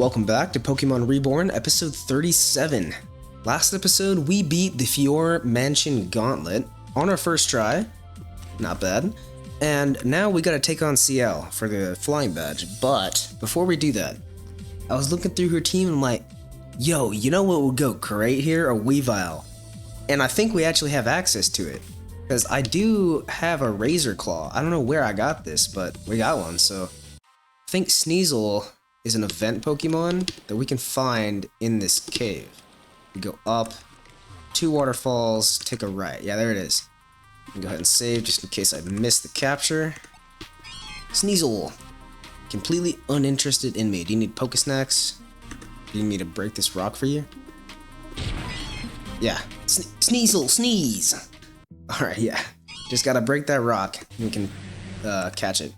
Welcome back to Pokemon Reborn, episode 37. Last episode, we beat the Fior Mansion Gauntlet on our first try. Not bad. And now we gotta take on CL for the flying badge. But before we do that, I was looking through her team and I'm like, yo, you know what would go great here? A Weavile. And I think we actually have access to it. Because I do have a Razor Claw. I don't know where I got this, but we got one. So I think Sneasel is an event Pokemon that we can find in this cave. We go up, 2 waterfalls, take a right. Yeah, there it is. Go ahead and save just in case I missed the capture. Sneasel, completely uninterested in me. Do you need Pokesnacks? Do you need me to break this rock for you? Yeah, Sneasel, sneeze! Alright, yeah. Just gotta break that rock and we can catch it.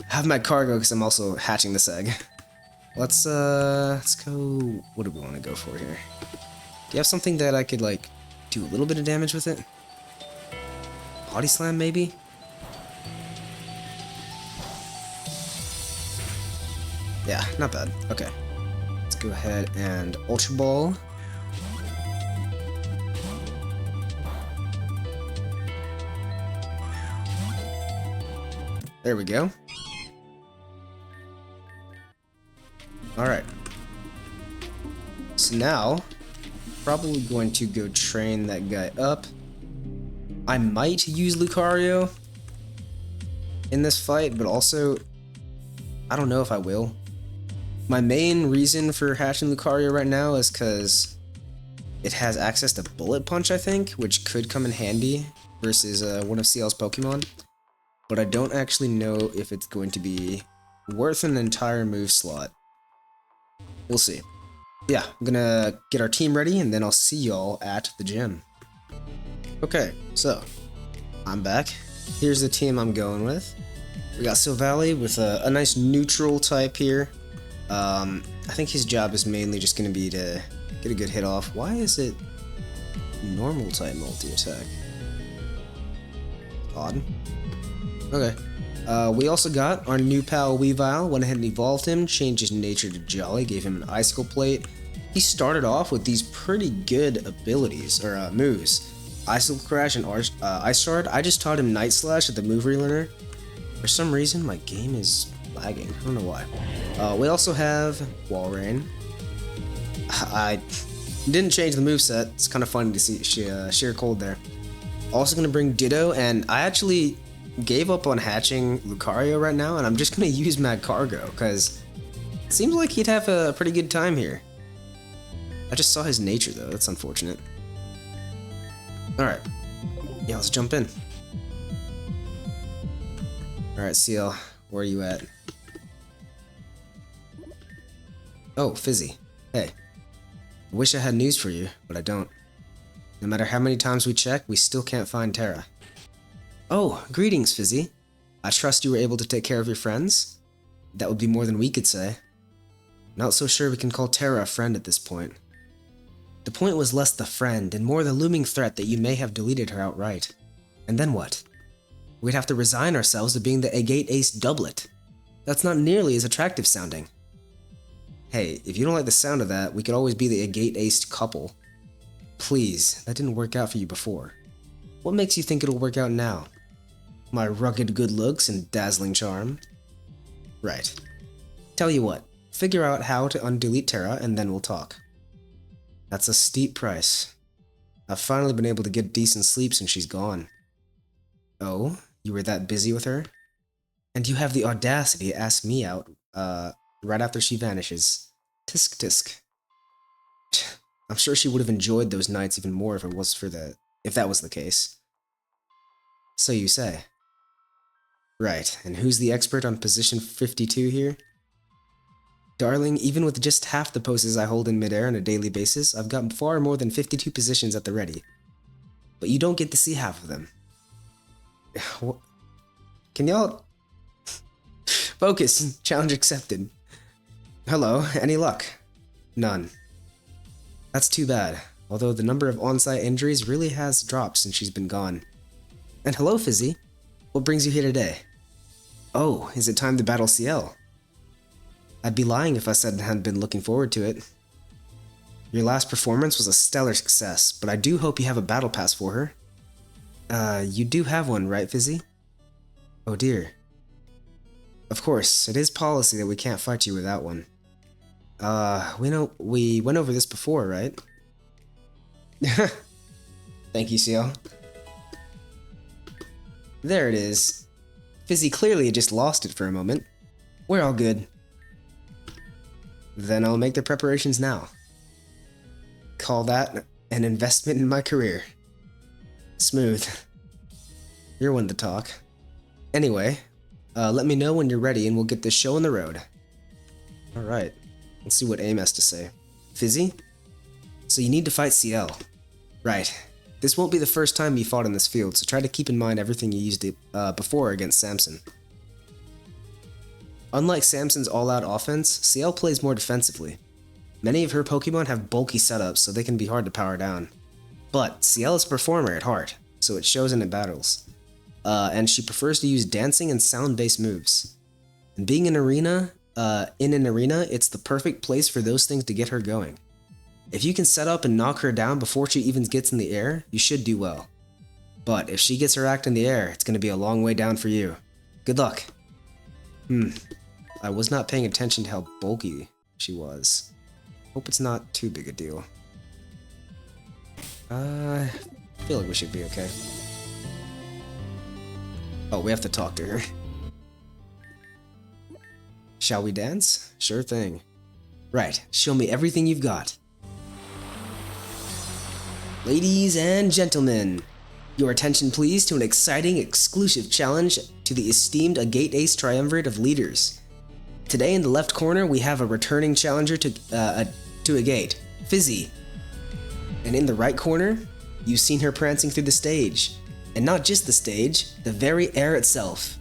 Have my cargo because I'm also hatching this egg. Let's go. What do we want to go for here? Do you have something that I could like do a little bit of damage with it? Body slam maybe? Yeah, not bad. Okay. Let's go ahead and Ultra Ball. There we go. Alright. So now, probably going to go train that guy up. I might use Lucario in this fight, but also, I don't know if I will. My main reason for hatching Lucario right now is because it has access to Bullet Punch, I think, which could come in handy versus one of CL's Pokemon. But I don't actually know if it's going to be worth an entire move slot. We'll see. Yeah, I'm gonna get our team ready and then I'll see y'all at the gym. Okay, so I'm back. Here's the team I'm going with. We got Silvally with a nice neutral type here. I think his job is mainly just gonna be to get a good hit off. Why is it normal type multi-attack? Odd. Okay. We also got our new pal Weavile, went ahead and evolved him, changed his nature to Jolly, gave him an Icicle Plate. He started off with these pretty good abilities, or moves. Icicle Crash and Ice Shard. I just taught him Night Slash at the move relearner. For some reason, my game is lagging. I don't know why. We also have Walrein. I didn't change the moveset. It's kind of funny to see Sheer Cold there. Also going to bring Ditto, and I actually gave up on hatching Lucario right now, and I'm just gonna use Mad Cargo, because it seems like he'd have a pretty good time here. I just saw his nature though, that's unfortunate. Alright, yeah, let's jump in. Alright, CL, where are you at? Oh, Fizzy. Hey. I wish I had news for you, but I don't. No matter how many times we check, we still can't find Terra. Oh, greetings, Fizzy. I trust you were able to take care of your friends? That would be more than we could say. Not so sure we can call Terra a friend at this point. The point was less the friend and more the looming threat that you may have deleted her outright. And then what? We'd have to resign ourselves to being the Agate Ace doublet. That's not nearly as attractive sounding. Hey, if you don't like the sound of that, we could always be the Agate Ace couple. Please, that didn't work out for you before. What makes you think it'll work out now? My rugged good looks and dazzling charm? Right. Tell you what, figure out how to undelete Terra and then we'll talk. That's a steep price. I've finally been able to get decent sleep since she's gone. Oh, you were that busy with her? And you have the audacity to ask me out, right after she vanishes. Tisk tisk. I'm sure she would have enjoyed those nights even more if that was the case. So you say. Right, and who's the expert on position 52 here? Darling, even with just half the poses I hold in midair on a daily basis, I've got far more than 52 positions at the ready. But you don't get to see half of them. Can y'all... Focus, challenge accepted. Hello, any luck? None. That's too bad, although the number of on-site injuries really has dropped since she's been gone. And hello, Fizzy. What brings you here today? Oh, is it time to battle CL? I'd be lying if I said I hadn't been looking forward to it. Your last performance was a stellar success, but I do hope you have a battle pass for her. You do have one, right, Fizzy? Oh dear. Of course, it is policy that we can't fight you without one. We went over this before, right? Thank you, CL. There it is. Fizzy clearly just lost it for a moment. We're all good. Then I'll make the preparations now. Call that an investment in my career. Smooth. You're one to talk. Anyway, let me know when you're ready and we'll get this show on the road. Alright, let's see what AIM has to say. Fizzy? So you need to fight CL. Right. This won't be the first time you fought in this field, so try to keep in mind everything you used before against Samson. Unlike Samson's all-out offense, CL plays more defensively. Many of her Pokemon have bulky setups, so they can be hard to power down. But CL is a performer at heart, so it shows in battles. And she prefers to use dancing and sound-based moves. And being in an arena, it's the perfect place for those things to get her going. If you can set up and knock her down before she even gets in the air, you should do well. But if she gets her act in the air, it's going to be a long way down for you. Good luck. I was not paying attention to how bulky she was. Hope it's not too big a deal. I feel like we should be okay. Oh, we have to talk to her. Shall we dance? Sure thing. Right, show me everything you've got. Ladies and gentlemen, your attention please to an exciting exclusive challenge to the esteemed Agate Ace Triumvirate of Leaders. Today in the left corner we have a returning challenger to Agate, Fizzy. And in the right corner, you've seen her prancing through the stage. And not just the stage, the very air itself.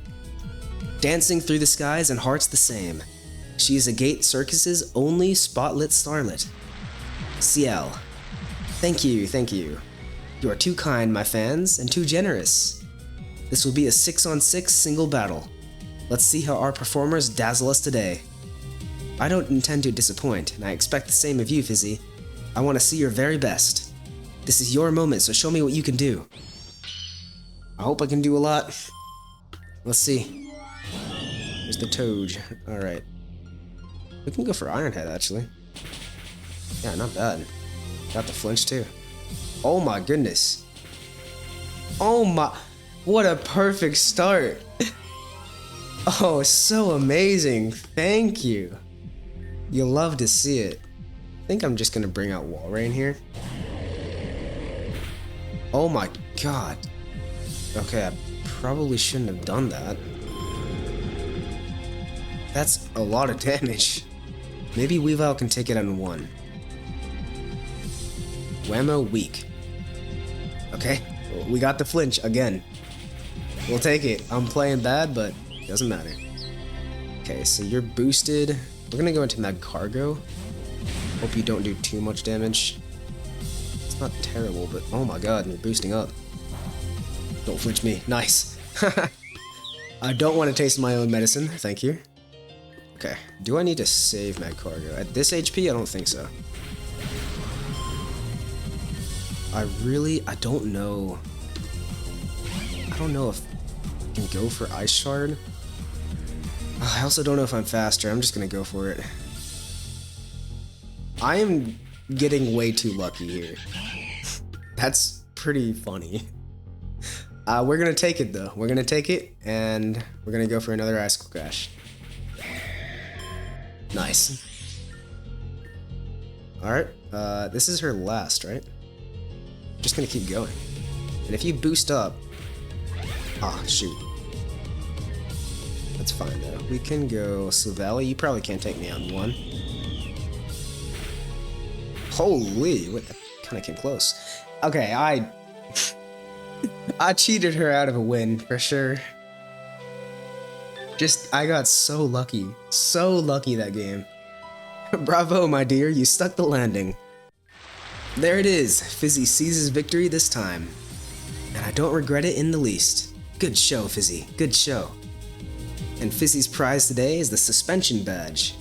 Dancing through the skies and hearts the same. She is Agate Circus's only spotlit starlet. CL. Thank you, thank you. You are too kind, my fans, and too generous. This will be a 6-on-6 single battle. Let's see how our performers dazzle us today. I don't intend to disappoint, and I expect the same of you, Fizzy. I want to see your very best. This is your moment, so show me what you can do. I hope I can do a lot. Let's see. There's the Toad. Alright. We can go for Ironhead, actually. Yeah, not bad. Got the flinch, too. Oh my goodness. Oh my... What a perfect start. Oh, so amazing. Thank you. You'll love to see it. I think I'm just gonna bring out Walrein here. Oh my god. Okay, I probably shouldn't have done that. That's a lot of damage. Maybe Weavile can take it on one. Whammo weak. Okay, we got the flinch again. We'll take it. I'm playing bad, but it doesn't matter. Okay, so you're boosted. We're gonna go into Magcargo. Hope you don't do too much damage. It's not terrible, but oh my god, you're boosting up. Don't flinch me. Nice. I don't want to taste my own medicine. Thank you. Okay. Do I need to save Magcargo? At this HP, I don't think so. I don't know. I don't know if I can go for Ice Shard. I also don't know if I'm faster. I'm just gonna go for it. I am getting way too lucky here. That's pretty funny. We're gonna take it though. We're gonna take it, and we're gonna go for another Icicle Crash. Nice. Alright, this is her last, right? Just gonna keep going. And if you boost up... Ah, shoot. That's fine though. We can go Silvally. You probably can't take me on one. Holy, what the... Kinda came close. Okay, I cheated her out of a win, for sure. I got so lucky. So lucky that game. Bravo, my dear, you stuck the landing. There it is. Fizzy seizes victory this time. And I don't regret it in the least. Good show, Fizzy. Good show. And Fizzy's prize today is the suspension badge.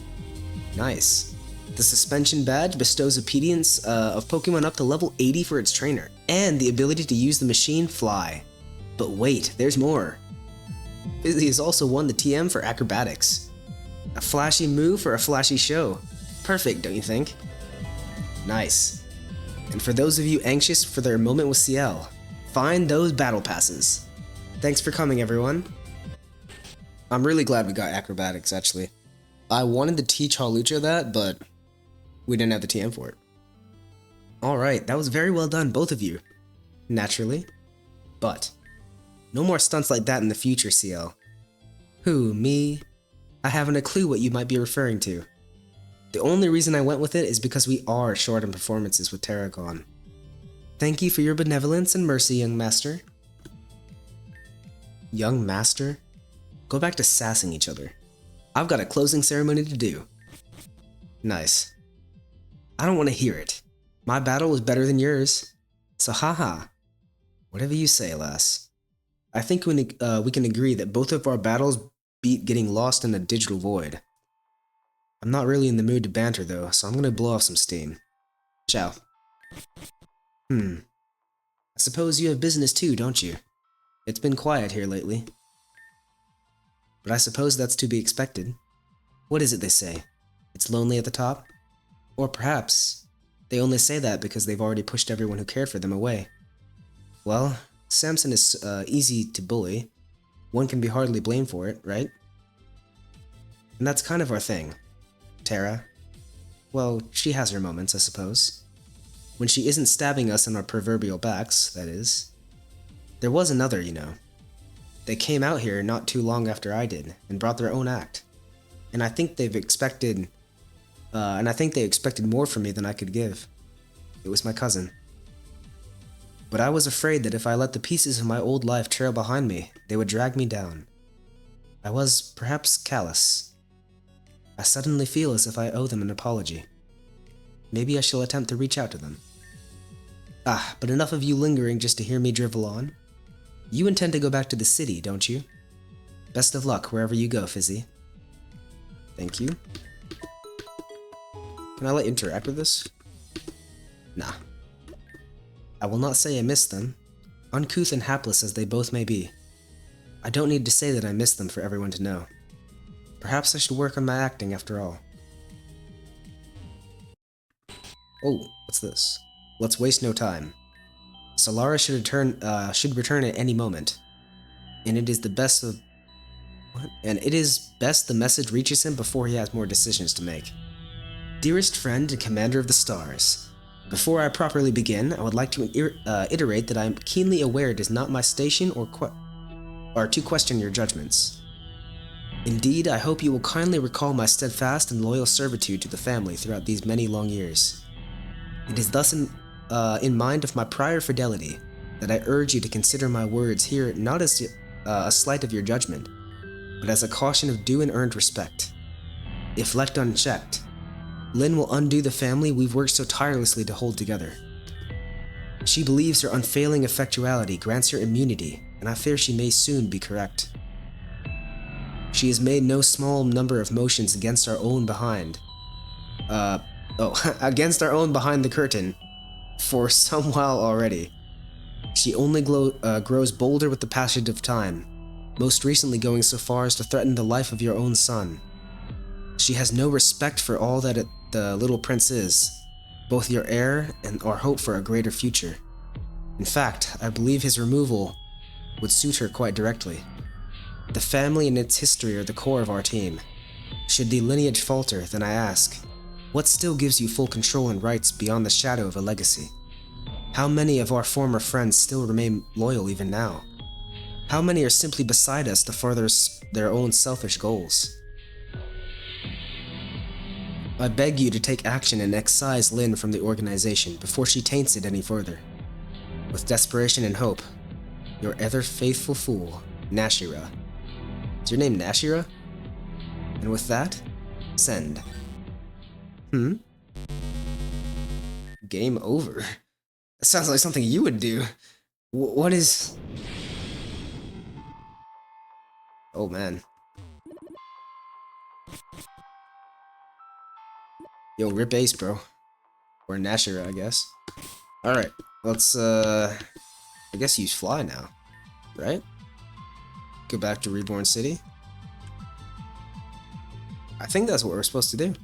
Nice. The suspension badge bestows obedience of Pokemon up to level 80 for its trainer, and the ability to use the machine Fly. But wait, there's more. Fizzy has also won the TM for acrobatics. A flashy move for a flashy show. Perfect, don't you think? Nice. And for those of you anxious for their moment with CL, find those battle passes. Thanks for coming, everyone. I'm really glad we got acrobatics, actually. I wanted to teach Hawlucha that, but we didn't have the TM for it. Alright, that was very well done, both of you. Naturally. But no more stunts like that in the future, CL. Who, me? I haven't a clue what you might be referring to. The only reason I went with it is because we are short on performances with Terragon. Thank you for your benevolence and mercy, young master. Young master? Go back to sassing each other. I've got a closing ceremony to do. Nice. I don't want to hear it. My battle was better than yours. So haha. Whatever you say, lass. I think we can agree that both of our battles beat getting lost in a digital void. I'm not really in the mood to banter though, so I'm gonna blow off some steam. Ciao. I suppose you have business too, don't you? It's been quiet here lately. But I suppose that's to be expected. What is it they say? It's lonely at the top? Or perhaps they only say that because they've already pushed everyone who cared for them away. Well, Samson is easy to bully. One can be hardly blamed for it, right? And that's kind of our thing. Terra. Well, she has her moments, I suppose. When she isn't stabbing us in our proverbial backs, that is. There was another, you know. They came out here not too long after I did, and brought their own act. And I think they expected more from me than I could give. It was my cousin. But I was afraid that if I let the pieces of my old life trail behind me, they would drag me down. I was, perhaps, callous. I suddenly feel as if I owe them an apology. Maybe I shall attempt to reach out to them. But enough of you lingering just to hear me drivel on. You intend to go back to the city, don't you? Best of luck wherever you go, Fizzy. Thank you. Can I let you interact with this? Nah. I will not say I miss them, uncouth and hapless as they both may be. I don't need to say that I miss them for everyone to know. Perhaps I should work on my acting after all. Oh, what's this? Let's waste no time. Solara should return at any moment. And it is best the message reaches him before he has more decisions to make. Dearest friend and commander of the stars, before I properly begin, I would like to iterate that I am keenly aware it is not my station or to question your judgments. Indeed, I hope you will kindly recall my steadfast and loyal servitude to the family throughout these many long years. It is thus in mind of my prior fidelity that I urge you to consider my words here not as a slight of your judgment, but as a caution of due and earned respect. If left unchecked, Lynn will undo the family we've worked so tirelessly to hold together. She believes her unfailing effectuality grants her immunity, and I fear she may soon be correct. She has made no small number of motions against our own behind the curtain for some while already. She only grows bolder with the passage of time, most recently going so far as to threaten the life of your own son. She has no respect for all that the little prince is, both your heir and our hope for a greater future. In fact, I believe his removal would suit her quite directly. The family and its history are the core of our team. Should the lineage falter, then I ask, what still gives you full control and rights beyond the shadow of a legacy? How many of our former friends still remain loyal even now? How many are simply beside us to further their own selfish goals? I beg you to take action and excise Lynn from the organization before she taints it any further. With desperation and hope, your ever faithful fool, Nashira. Is your name Nashira? And with that, send. Game over. That sounds like something you would do. What is... Oh man. Yo, rip Ace, bro. Or Nashira, I guess. Alright, let's, I guess use Fly now, right? Go back to Reborn City. I think that's what we're supposed to do.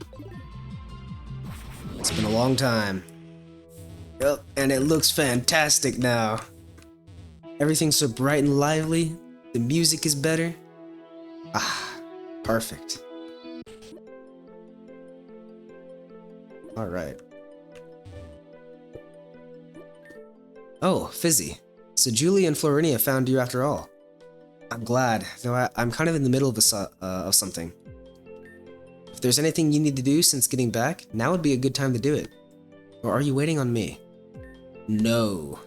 It's been a long time. Yep, and it looks fantastic now. Everything's so bright and lively. The music is better. Ah, perfect. Alright. Oh, Fizzy. So Julie and Florinia found you after all. I'm glad, though I'm kind of in the middle of something. If there's anything you need to do since getting back, now would be a good time to do it. Or are you waiting on me? No.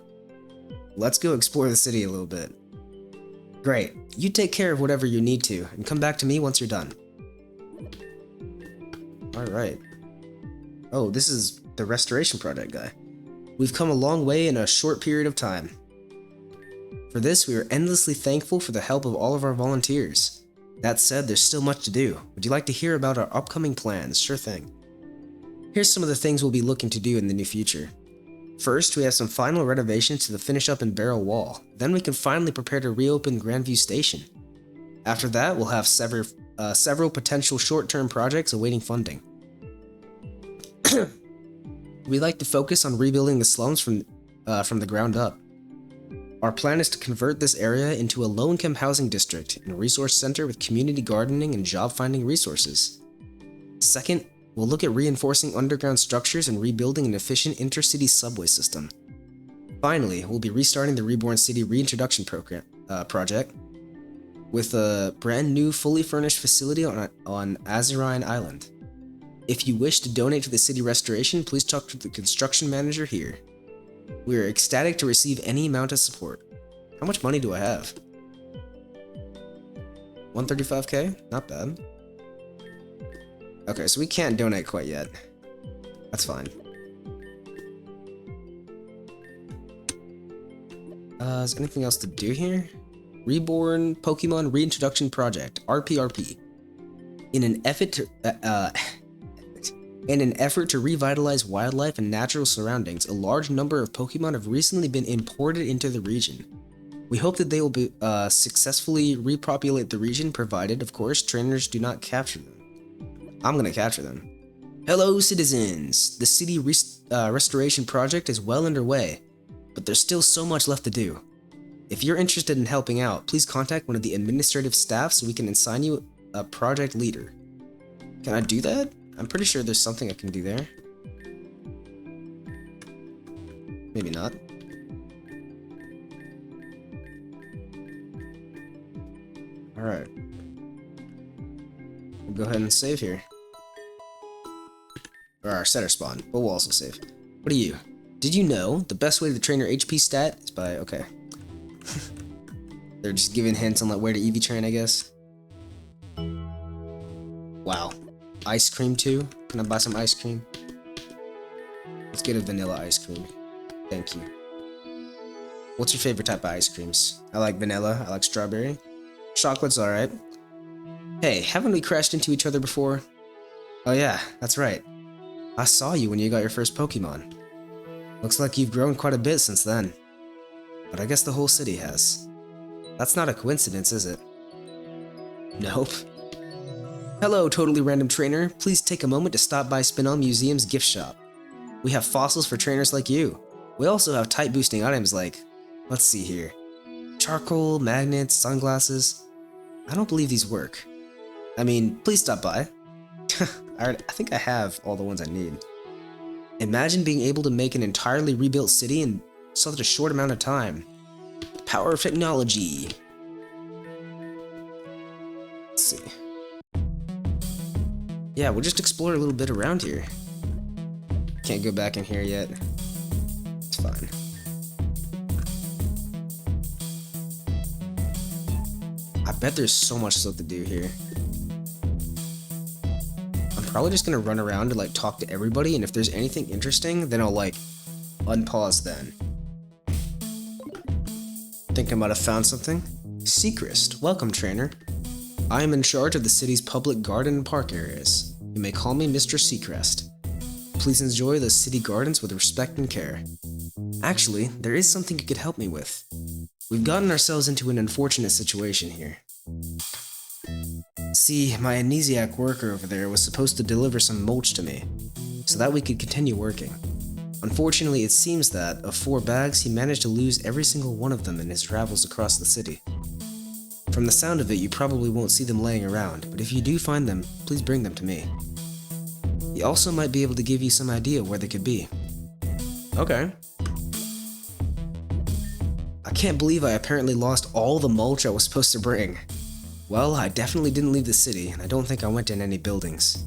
Let's go explore the city a little bit. Great. You take care of whatever you need to, and come back to me once you're done. Alright. Oh, this is the restoration project guy. We've come a long way in a short period of time. For this, we are endlessly thankful for the help of all of our volunteers. That said, there's still much to do. Would you like to hear about our upcoming plans? Sure thing. Here's some of the things we'll be looking to do in the near future. First, we have some final renovations to the finish up and barrel wall. Then we can finally prepare to reopen Grandview Station. After that, we'll have several potential short-term projects awaiting funding. We'd like to focus on rebuilding the slums from the ground up. Our plan is to convert this area into a low-income housing district and a resource center with community gardening and job-finding resources. Second, we'll look at reinforcing underground structures and rebuilding an efficient intercity subway system. Finally, we'll be restarting the Reborn City Reintroduction project with a brand new fully furnished facility on Azurine Island. If you wish to donate to the city restoration, please talk to the construction manager here. We are ecstatic to receive any amount of support. How much money do I have? 135k? Not bad. Okay, so we can't donate quite yet. That's fine. Is there anything else to do here? Reborn Pokemon Reintroduction Project, RPRP. In an effort to revitalize wildlife and natural surroundings, a large number of Pokemon have recently been imported into the region. We hope that they will be, successfully repopulate the region, provided, of course, trainers do not capture them. I'm gonna capture them. Hello, citizens! The city restoration project is well underway, but there's still so much left to do. If you're interested in helping out, please contact one of the administrative staff so we can assign you a project leader. Can I do that? I'm pretty sure there's something I can do there. Maybe not. Alright. We'll go ahead and save here. Or our setter spawn, but we'll also save. What are you? Did you know the best way to train your HP stat is by... Okay. They're just giving hints on like where to EV train, I guess. Wow. Ice cream too? Can I buy some ice cream? Let's get a vanilla ice cream. Thank you. What's your favorite type of ice creams? I like vanilla, I like strawberry. Chocolate's alright. Hey, haven't we crashed into each other before? Oh yeah, that's right. I saw you when you got your first Pokemon. Looks like you've grown quite a bit since then. But I guess the whole city has. That's not a coincidence, is it? Nope. Hello, totally random trainer. Please take a moment to stop by Spinel Museum's gift shop. We have fossils for trainers like you. We also have type boosting items like, let's see here, charcoal, magnets, sunglasses. I don't believe these work. I mean, please stop by. I think I have all the ones I need. Imagine being able to make an entirely rebuilt city in such a short amount of time. The power of technology. Let's see. Yeah, we'll just explore a little bit around here. Can't go back in here yet. It's fine. I bet there's so much stuff to do here. I'm probably just gonna run around and like talk to everybody, and if there's anything interesting, then I'll like unpause then. Think I might have found something? Seacrest, welcome trainer. I am in charge of the city's public garden and park areas. You may call me Mr. Seacrest. please enjoy the city gardens with respect and care. Actually, there is something you could help me with. We've gotten ourselves into an unfortunate situation here. See, my amnesiac worker over there was supposed to deliver some mulch to me, so that we could continue working. Unfortunately, it seems that, of 4 bags, he managed to lose every single one of them in his travels across the city. From the sound of it, you probably won't see them laying around, but if you do find them, please bring them to me. He also might be able to give you some idea where they could be. Okay. I can't believe I apparently lost all the mulch I was supposed to bring. Well, I definitely didn't leave the city, and I don't think I went in any buildings.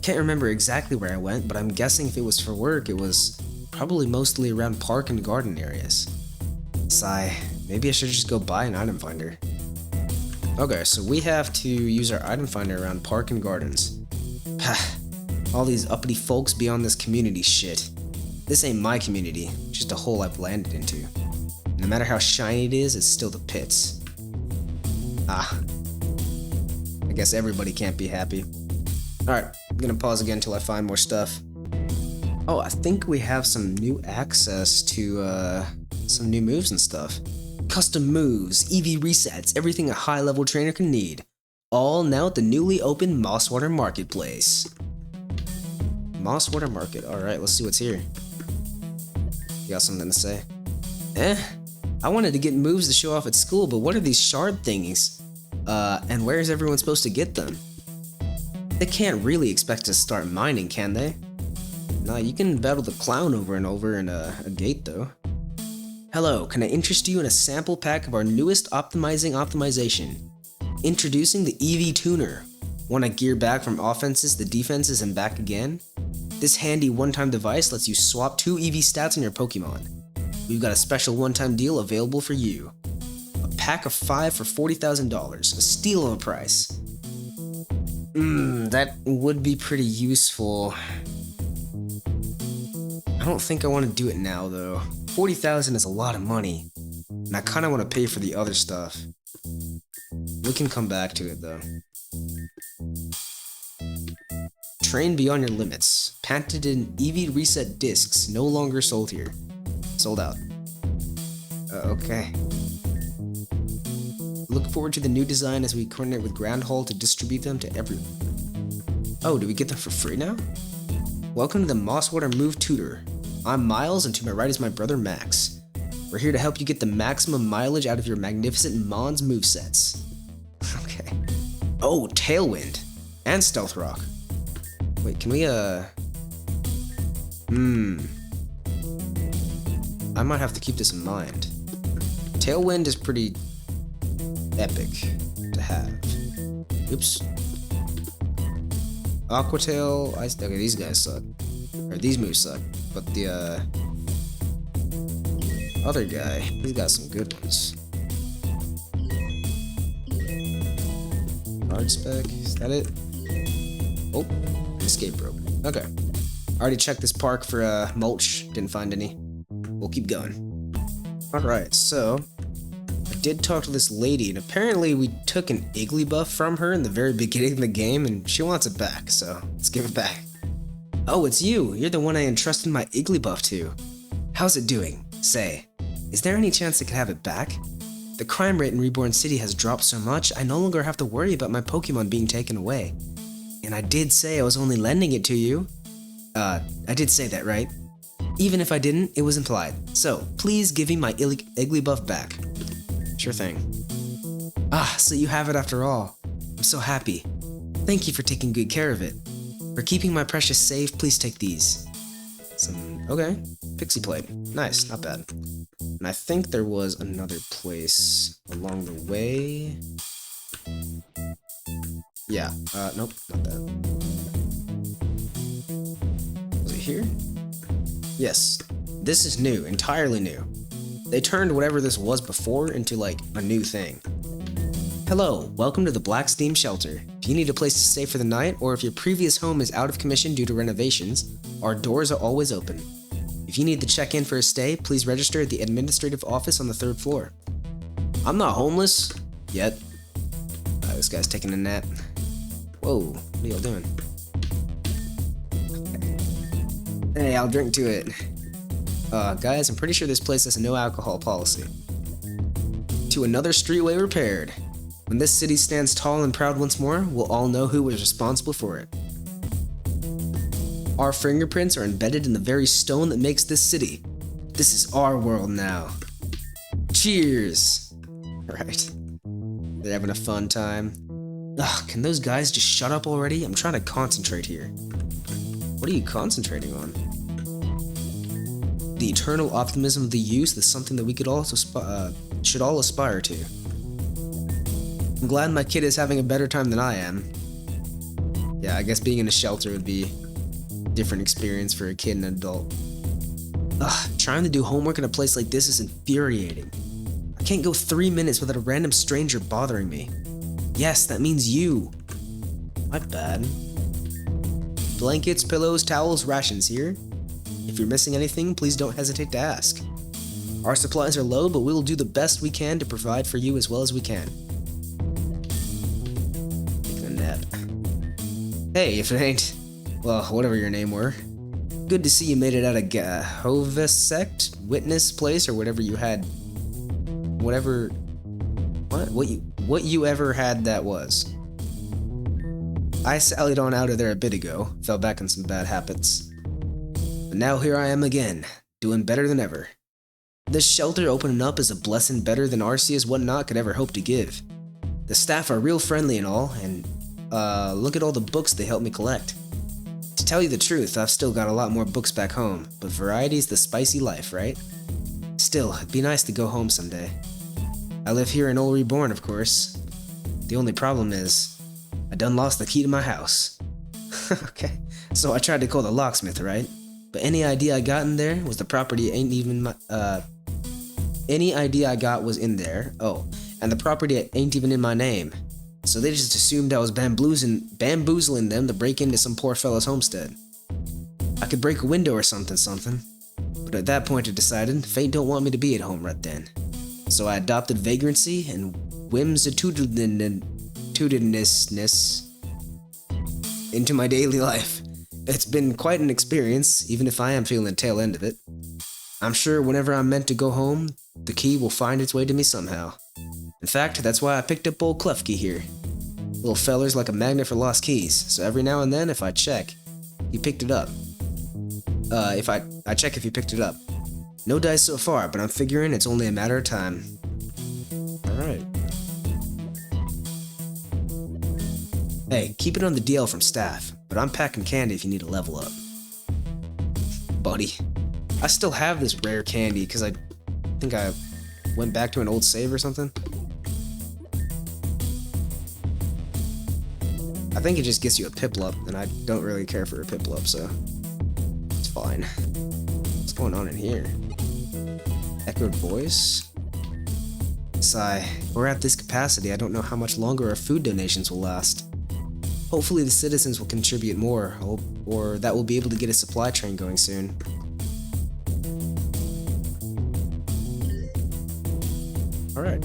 Can't remember exactly where I went, but I'm guessing if it was for work, it was probably mostly around park and garden areas. Sigh, maybe I should just go buy an item finder. Okay, so we have to use our item finder around park and gardens. All these uppity folks beyond this community shit. This ain't my community, just a hole I've landed into. No matter how shiny it is, it's still the pits. I guess everybody can't be happy. Alright, I'm gonna pause again until I find more stuff. Oh, I think we have some new access to, some new moves and stuff. Custom moves, EV resets, everything a high-level trainer can need. All now at the newly opened Mosswater Marketplace. Mosswater Market, alright, let's see what's here. You got something to say? I wanted to get moves to show off at school, but what are these shard thingies? And where is everyone supposed to get them? They can't really expect to start mining, can they? Nah, you can battle the clown over and over in a gate, though. Hello, can I interest you in a sample pack of our newest optimization? Introducing the EV Tuner. Want to gear back from offenses to defenses and back again? This handy one-time device lets you swap 2 EV stats on your Pokemon. We've got a special one-time deal available for you. A pack of 5 for $40,000, a steal of a price. That would be pretty useful. I don't think I want to do it now, though. 40,000 is a lot of money, and I kind of want to pay for the other stuff. We can come back to it, though. Train beyond your limits. Patented EV reset discs, no longer sold here. Sold out. Okay. Look forward to the new design as we coordinate with Grand Hall to distribute them to everyone. Oh, do we get them for free now? Welcome to the Mosswater Move Tutor. I'm Miles, and to my right is my brother Max. We're here to help you get the maximum mileage out of your magnificent Mons movesets. Okay. Oh, Tailwind. And Stealth Rock. Wait, can we, I might have to keep this in mind. Tailwind is pretty epic to have. Oops. Aqua Tail, okay, these guys suck. Or these moves suck. But the, other guy, he's got some good ones. Hard spec, is that it? Oh, escape rope. Okay. Already checked this park for, mulch, didn't find any. We'll keep going. Alright, so I did talk to this lady, and apparently we took an Igglybuff from her in the very beginning of the game, and she wants it back, so let's give it back. Oh, it's you! You're the one I entrusted my Igglybuff to. How's it doing? Say, is there any chance I could have it back? The crime rate in Reborn City has dropped so much, I no longer have to worry about my Pokemon being taken away. And I did say I was only lending it to you. I did say that, right? Even if I didn't, it was implied. So, please give me my Igglybuff back. Sure thing. Ah, so you have it after all. I'm so happy. Thank you for taking good care of it. For keeping my precious safe, please take these. Okay. Pixie Plate. Nice, not bad. And I think there was another place along the way. Yeah, nope, not that. Was it here? Yes, this is new, entirely new. They turned whatever this was before into like a new thing. Hello, welcome to the Black Steam Shelter. If you need a place to stay for the night, or if your previous home is out of commission due to renovations, our doors are always open. If you need to check in for a stay, please register at the administrative office on the 3rd floor. I'm not homeless. Yet. This guy's taking a nap. Whoa, what are y'all doing? Hey, I'll drink to it. Guys, I'm pretty sure this place has a no alcohol policy. To another streetway repaired. When this city stands tall and proud once more, we'll all know who was responsible for it. Our fingerprints are embedded in the very stone that makes this city. This is our world now. Cheers! Right. They're having a fun time. Ugh, can those guys just shut up already? I'm trying to concentrate here. What are you concentrating on? The eternal optimism of the youth is something that we could also should all aspire to. I'm glad my kid is having a better time than I am. Yeah, I guess being in a shelter would be a different experience for a kid and an adult. Ugh, trying to do homework in a place like this is infuriating. I can't go 3 minutes without a random stranger bothering me. Yes, that means you. My bad. Blankets, pillows, towels, rations here. If you're missing anything, please don't hesitate to ask. Our supplies are low, but we will do the best we can to provide for you as well as we can. Taking a nap. Hey, if it ain't, well, whatever your name were. Good to see you made it out of Hovesect, witness place, or whatever you had. Whatever. What you ever had that was. I sallied on out of there a bit ago, fell back on some bad habits. But now here I am again, doing better than ever. This shelter opening up is a blessing better than Arceus whatnot could ever hope to give. The staff are real friendly and all, and look at all the books they helped me collect. To tell you the truth, I've still got a lot more books back home, but variety's the spicy life, right? Still, it'd be nice to go home someday. I live here in old Reborn, of course. The only problem is, I done lost the key to my house. Okay, so I tried to call the locksmith, right? But any idea I got in there was the property ain't even my, any idea I got was in there. Oh, and the property ain't even in my name. So they just assumed I was bamboozling them to break into some poor fellow's homestead. I could break a window or something. But at that point I decided fate don't want me to be at home right then. So I adopted vagrancy and whimsitudinousness into my daily life. It's been quite an experience, even if I am feeling the tail end of it. I'm sure whenever I'm meant to go home, the key will find its way to me somehow. In fact, that's why I picked up old Klefki here. Little feller's like a magnet for lost keys, so every now and then if I check, he picked it up. I check if he picked it up. No dice so far, but I'm figuring it's only a matter of time. Alright. Hey, keep it on the DL from staff, but I'm packing candy if you need to level up. Buddy. I still have this rare candy because I think I went back to an old save or something. I think it just gets you a Piplup, and I don't really care for a Piplup, so it's fine. What's going on in here? Echoed voice? Sigh. We're at this capacity, I don't know how much longer our food donations will last. Hopefully the citizens will contribute more, or that we'll be able to get a supply train going soon. Alright.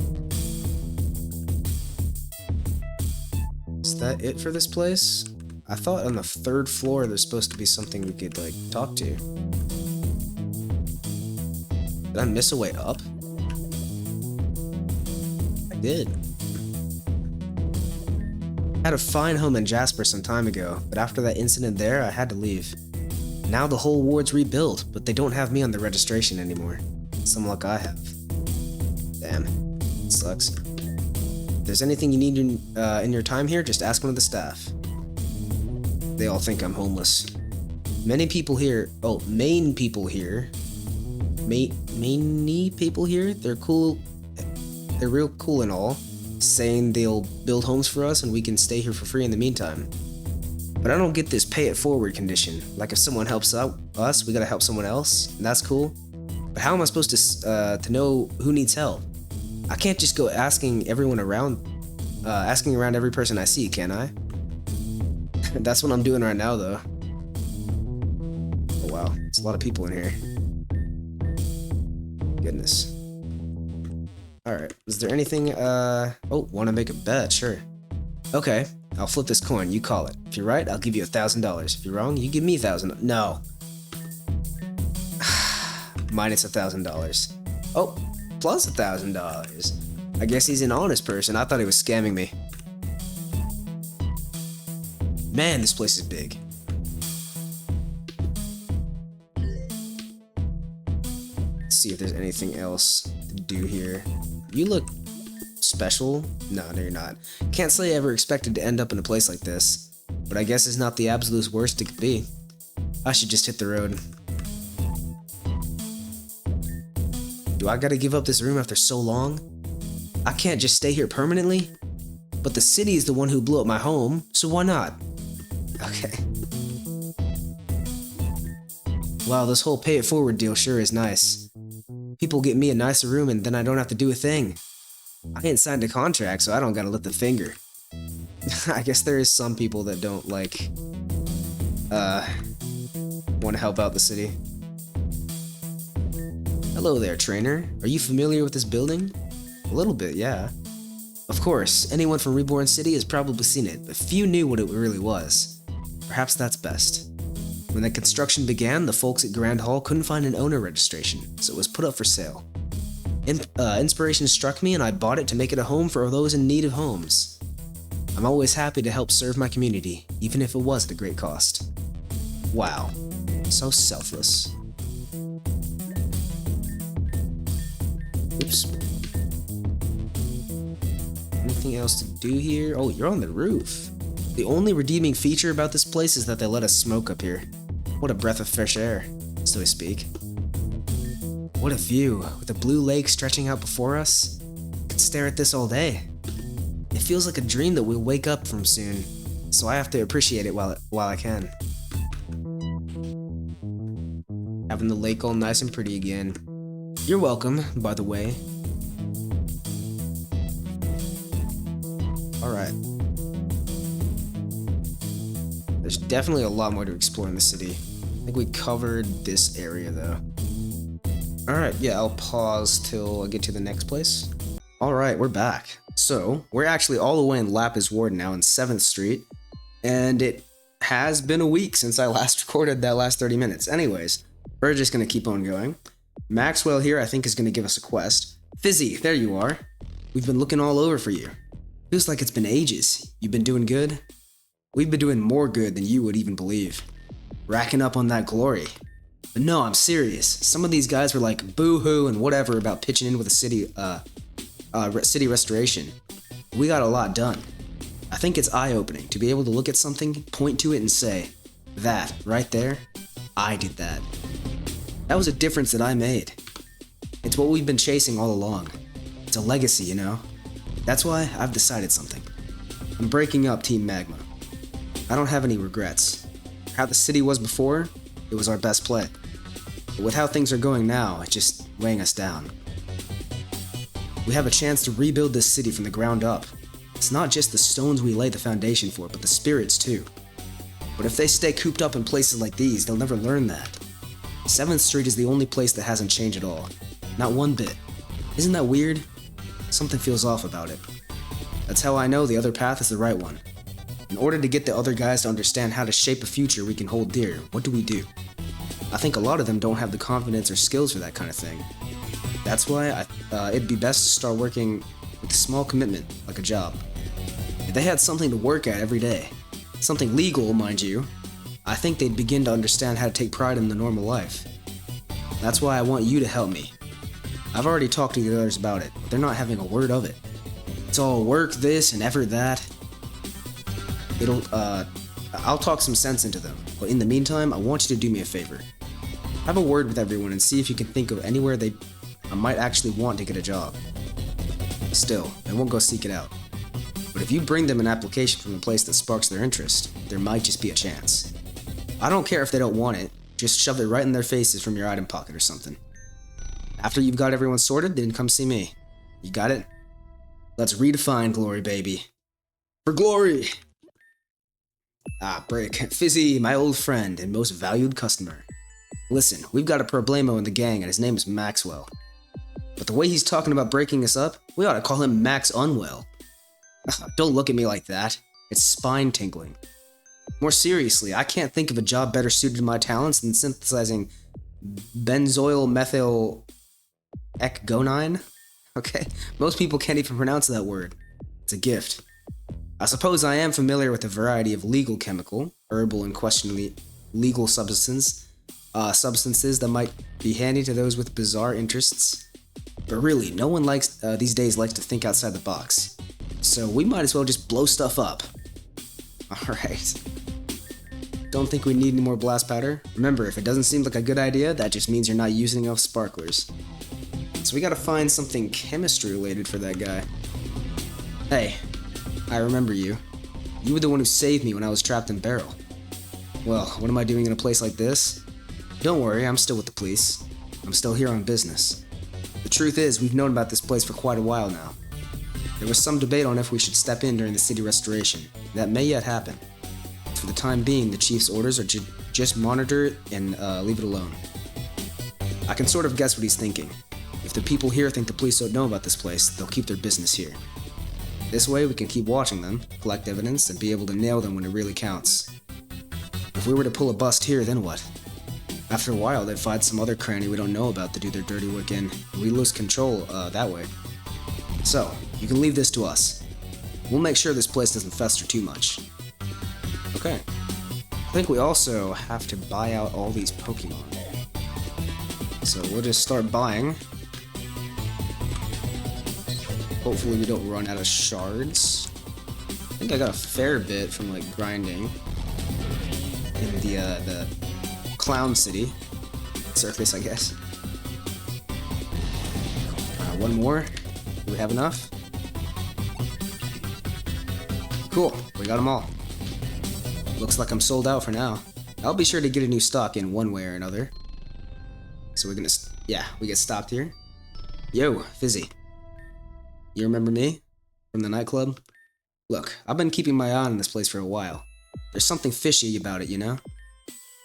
Is that it for this place? I thought on the 3rd floor there's supposed to be something we could, like, talk to. Did I miss a way up? I did. I had a fine home in Jasper some time ago, but after that incident there, I had to leave. Now the whole ward's rebuilt, but they don't have me on the registration anymore. Some luck I have. Damn. It sucks. If there's anything you need in your time here, just ask one of the staff. They all think I'm homeless. Many people here, main people here, they're cool, they're real cool and all, saying they'll build homes for us and we can stay here for free in the meantime. But I don't get this pay it forward condition, like if someone helps out us, we gotta help someone else, and that's cool. But how am I supposed to know who needs help? I can't just go asking everyone around, asking around every person I see, can I? That's what I'm doing right now, though. Oh wow, it's a lot of people in here. Goodness. Alright, is there anything, wanna make a bet, sure. Okay, I'll flip this coin, you call it. If you're right, I'll give you $1,000. If you're wrong, you give me $1,000. No. minus $1,000. Oh, plus $1,000. I guess he's an honest person. I thought he was scamming me. Man, this place is big. Let's see if there's anything else to do here. You look special. No, you're not. Can't say I ever expected to end up in a place like this, but I guess it's not the absolute worst it could be. I should just hit the road. Do I gotta give up this room after so long? I can't just stay here permanently? But the city is the one who blew up my home, so why not? Okay. Wow, this whole pay it forward deal sure is nice. People get me a nicer room and then I don't have to do a thing. I ain't signed a contract, so I don't gotta lift a finger. I guess there is some people that don't like, want to help out the city. Hello there, trainer. Are you familiar with this building? A little bit, yeah. Of course, anyone from Reborn City has probably seen it, but few knew what it really was. Perhaps that's best. When the construction began, the folks at Grand Hall couldn't find an owner registration, so it was put up for sale. Inspiration struck me and I bought it to make it a home for those in need of homes. I'm always happy to help serve my community, even if it was at a great cost. Wow, so selfless. Oops. Anything else to do here? Oh, you're on the roof. The only redeeming feature about this place is that they let us smoke up here. What a breath of fresh air, so to speak. What a view, with the blue lake stretching out before us. I could stare at this all day. It feels like a dream that we'll wake up from soon, so I have to appreciate it while I can. Having the lake all nice and pretty again. You're welcome, by the way. Alright. There's definitely a lot more to explore in the city. I think we covered this area though. Alright, yeah, I'll pause till I get to the next place. Alright, we're back. So, we're actually all the way in Lapis Ward now in 7th Street, and it has been a week since I last recorded that last 30 minutes. Anyways, we're just gonna keep on going. Maxwell here I think is gonna give us a quest. Fizzy, there you are. We've been looking all over for you. Feels like it's been ages. You've been doing good? We've been doing more good than you would even believe. Racking up on that glory. But no, I'm serious. Some of these guys were like boo-hoo and whatever about pitching in with a city restoration. We got a lot done. I think it's eye-opening to be able to look at something, point to it and say, that, right there, I did that. That was a difference that I made. It's what we've been chasing all along. It's a legacy, you know? That's why I've decided something. I'm breaking up Team Magma. I don't have any regrets. How the city was before, it was our best play. But with how things are going now, it's just weighing us down. We have a chance to rebuild this city from the ground up. It's not just the stones we lay the foundation for, but the spirits too. But if they stay cooped up in places like these, they'll never learn that. 7th Street is the only place that hasn't changed at all. Not one bit. Isn't that weird? Something feels off about it. That's how I know the other path is the right one. In order to get the other guys to understand how to shape a future we can hold dear, what do? I think a lot of them don't have the confidence or skills for that kind of thing. That's why it'd be best to start working with a small commitment, like a job. If they had something to work at every day, something legal, mind you, I think they'd begin to understand how to take pride in the normal life. That's why I want you to help me. I've already talked to the others about it, but they're not having a word of it. It's all work this and effort that. I'll talk some sense into them, but in the meantime, I want you to do me a favor. Have a word with everyone and see if you can think of anywhere they might actually want to get a job. Still, they won't go seek it out. But if you bring them an application from a place that sparks their interest, there might just be a chance. I don't care if they don't want it, just shove it right in their faces from your item pocket or something. After you've got everyone sorted, then come see me. You got it? Let's redefine glory, baby. For glory! Ah, break. Fizzy, my old friend and most valued customer. Listen, we've got a problemo in the gang and his name is Maxwell. But the way he's talking about breaking us up, we ought to call him Max Unwell. Don't look at me like that. It's spine-tingling. More seriously, I can't think of a job better suited to my talents than synthesizing benzoyl methyl ecgonine. Okay, most people can't even pronounce that word. It's a gift. I suppose I am familiar with a variety of legal chemical, herbal, and questionably legal substances that might be handy to those with bizarre interests. But really, no one these days likes to think outside the box. So we might as well just blow stuff up. Alright. Don't think we need any more blast powder. Remember, if it doesn't seem like a good idea, that just means you're not using enough sparklers. So we gotta find something chemistry related for that guy. Hey, I remember you. You were the one who saved me when I was trapped in Barrel. Well, what am I doing in a place like this? Don't worry, I'm still with the police. I'm still here on business. The truth is, we've known about this place for quite a while now. There was some debate on if we should step in during the city restoration. That may yet happen. For the time being, the chief's orders are just monitor it and leave it alone. I can sort of guess what he's thinking. If the people here think the police don't know about this place, they'll keep their business here. This way, we can keep watching them, collect evidence, and be able to nail them when it really counts. If we were to pull a bust here, then what? After a while, they'd find some other cranny we don't know about to do their dirty work in, and we lose control that way. So, you can leave this to us. We'll make sure this place doesn't fester too much. Okay. I think we also have to buy out all these Pokemon. So we'll just start buying. Hopefully we don't run out of shards. I think I got a fair bit from like grinding in the Clown City circus, I guess. One more. Do we have enough? Cool, we got them all. Looks like I'm sold out for now. I'll be sure to get a new stock in one way or another. So we're gonna, we get stopped here. Yo, Fizzy. You remember me? From the nightclub? Look, I've been keeping my eye on this place for a while. There's something fishy about it, you know?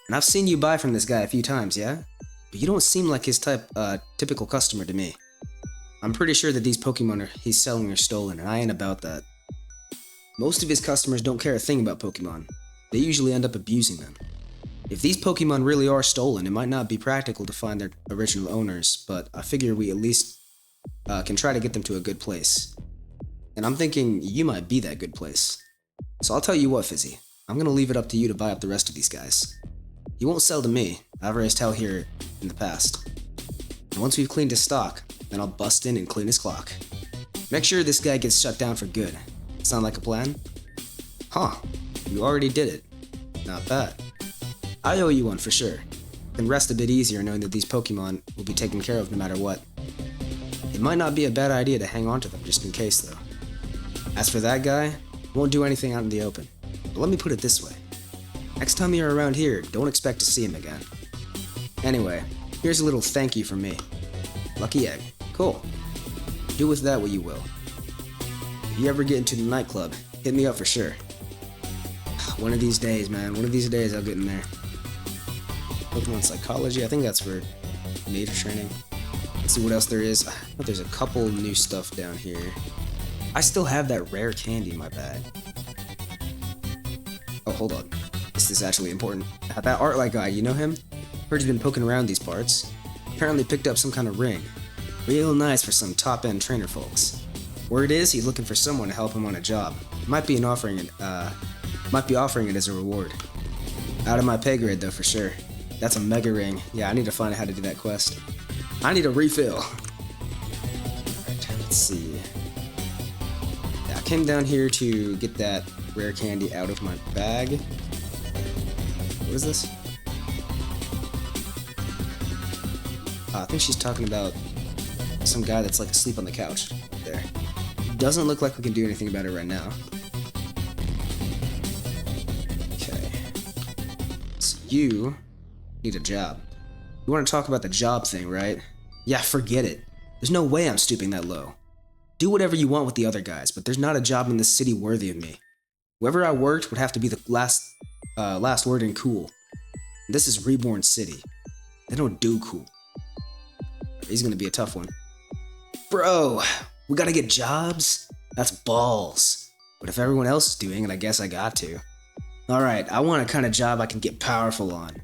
And I've seen you buy from this guy a few times, yeah? But you don't seem like his typical customer to me. I'm pretty sure that these Pokemon he's selling are stolen, and I ain't about that. Most of his customers don't care a thing about Pokemon. They usually end up abusing them. If these Pokemon really are stolen, it might not be practical to find their original owners, but I figure we at least can try to get them to a good place. And I'm thinking you might be that good place. So I'll tell you what, Fizzy. I'm gonna leave it up to you to buy up the rest of these guys. You won't sell to me. I've raised hell here in the past. And once we've cleaned his stock, then I'll bust in and clean his clock. Make sure this guy gets shut down for good. Sound like a plan? Huh. You already did it. Not bad. I owe you one for sure. Can rest a bit easier knowing that these Pokemon will be taken care of no matter what. It might not be a bad idea to hang on to them just in case though. As for that guy, won't do anything out in the open. But let me put it this way. Next time you're around here, don't expect to see him again. Anyway, here's a little thank you from me. Lucky egg. Cool. Do with that what you will. If you ever get into the nightclub, hit me up for sure. One of these days, man. One of these days I'll get in there. Pokemon Psychology. I think that's for native training. Let's see what else there is. Oh, there's a couple new stuff down here. I still have that rare candy in my bag. Oh, hold on. This is actually important. That Artlight guy, you know him? Heard he's been poking around these parts. Apparently picked up some kind of ring. Real nice for some top-end trainer folks. Word is he's looking for someone to help him on a job. Might be offering it as a reward. Out of my pay grade though, for sure. That's a mega ring. Yeah, I need to find out how to do that quest. I need a refill. Alright, let's see. Yeah, I came down here to get that rare candy out of my bag. What is this? I think she's talking about some guy that's like asleep on the couch right there. Doesn't look like we can do anything about it right now. Okay. So you need a job. You want to talk about the job thing, right? Yeah, forget it. There's no way I'm stooping that low. Do whatever you want with the other guys, but there's not a job in this city worthy of me. Whoever I worked would have to be the last word in cool. And this is Reborn City. They don't do cool. He's gonna be a tough one. Bro, we gotta get jobs? That's balls. But if everyone else is doing it, I guess I got to. Alright, I want a kind of job I can get powerful on.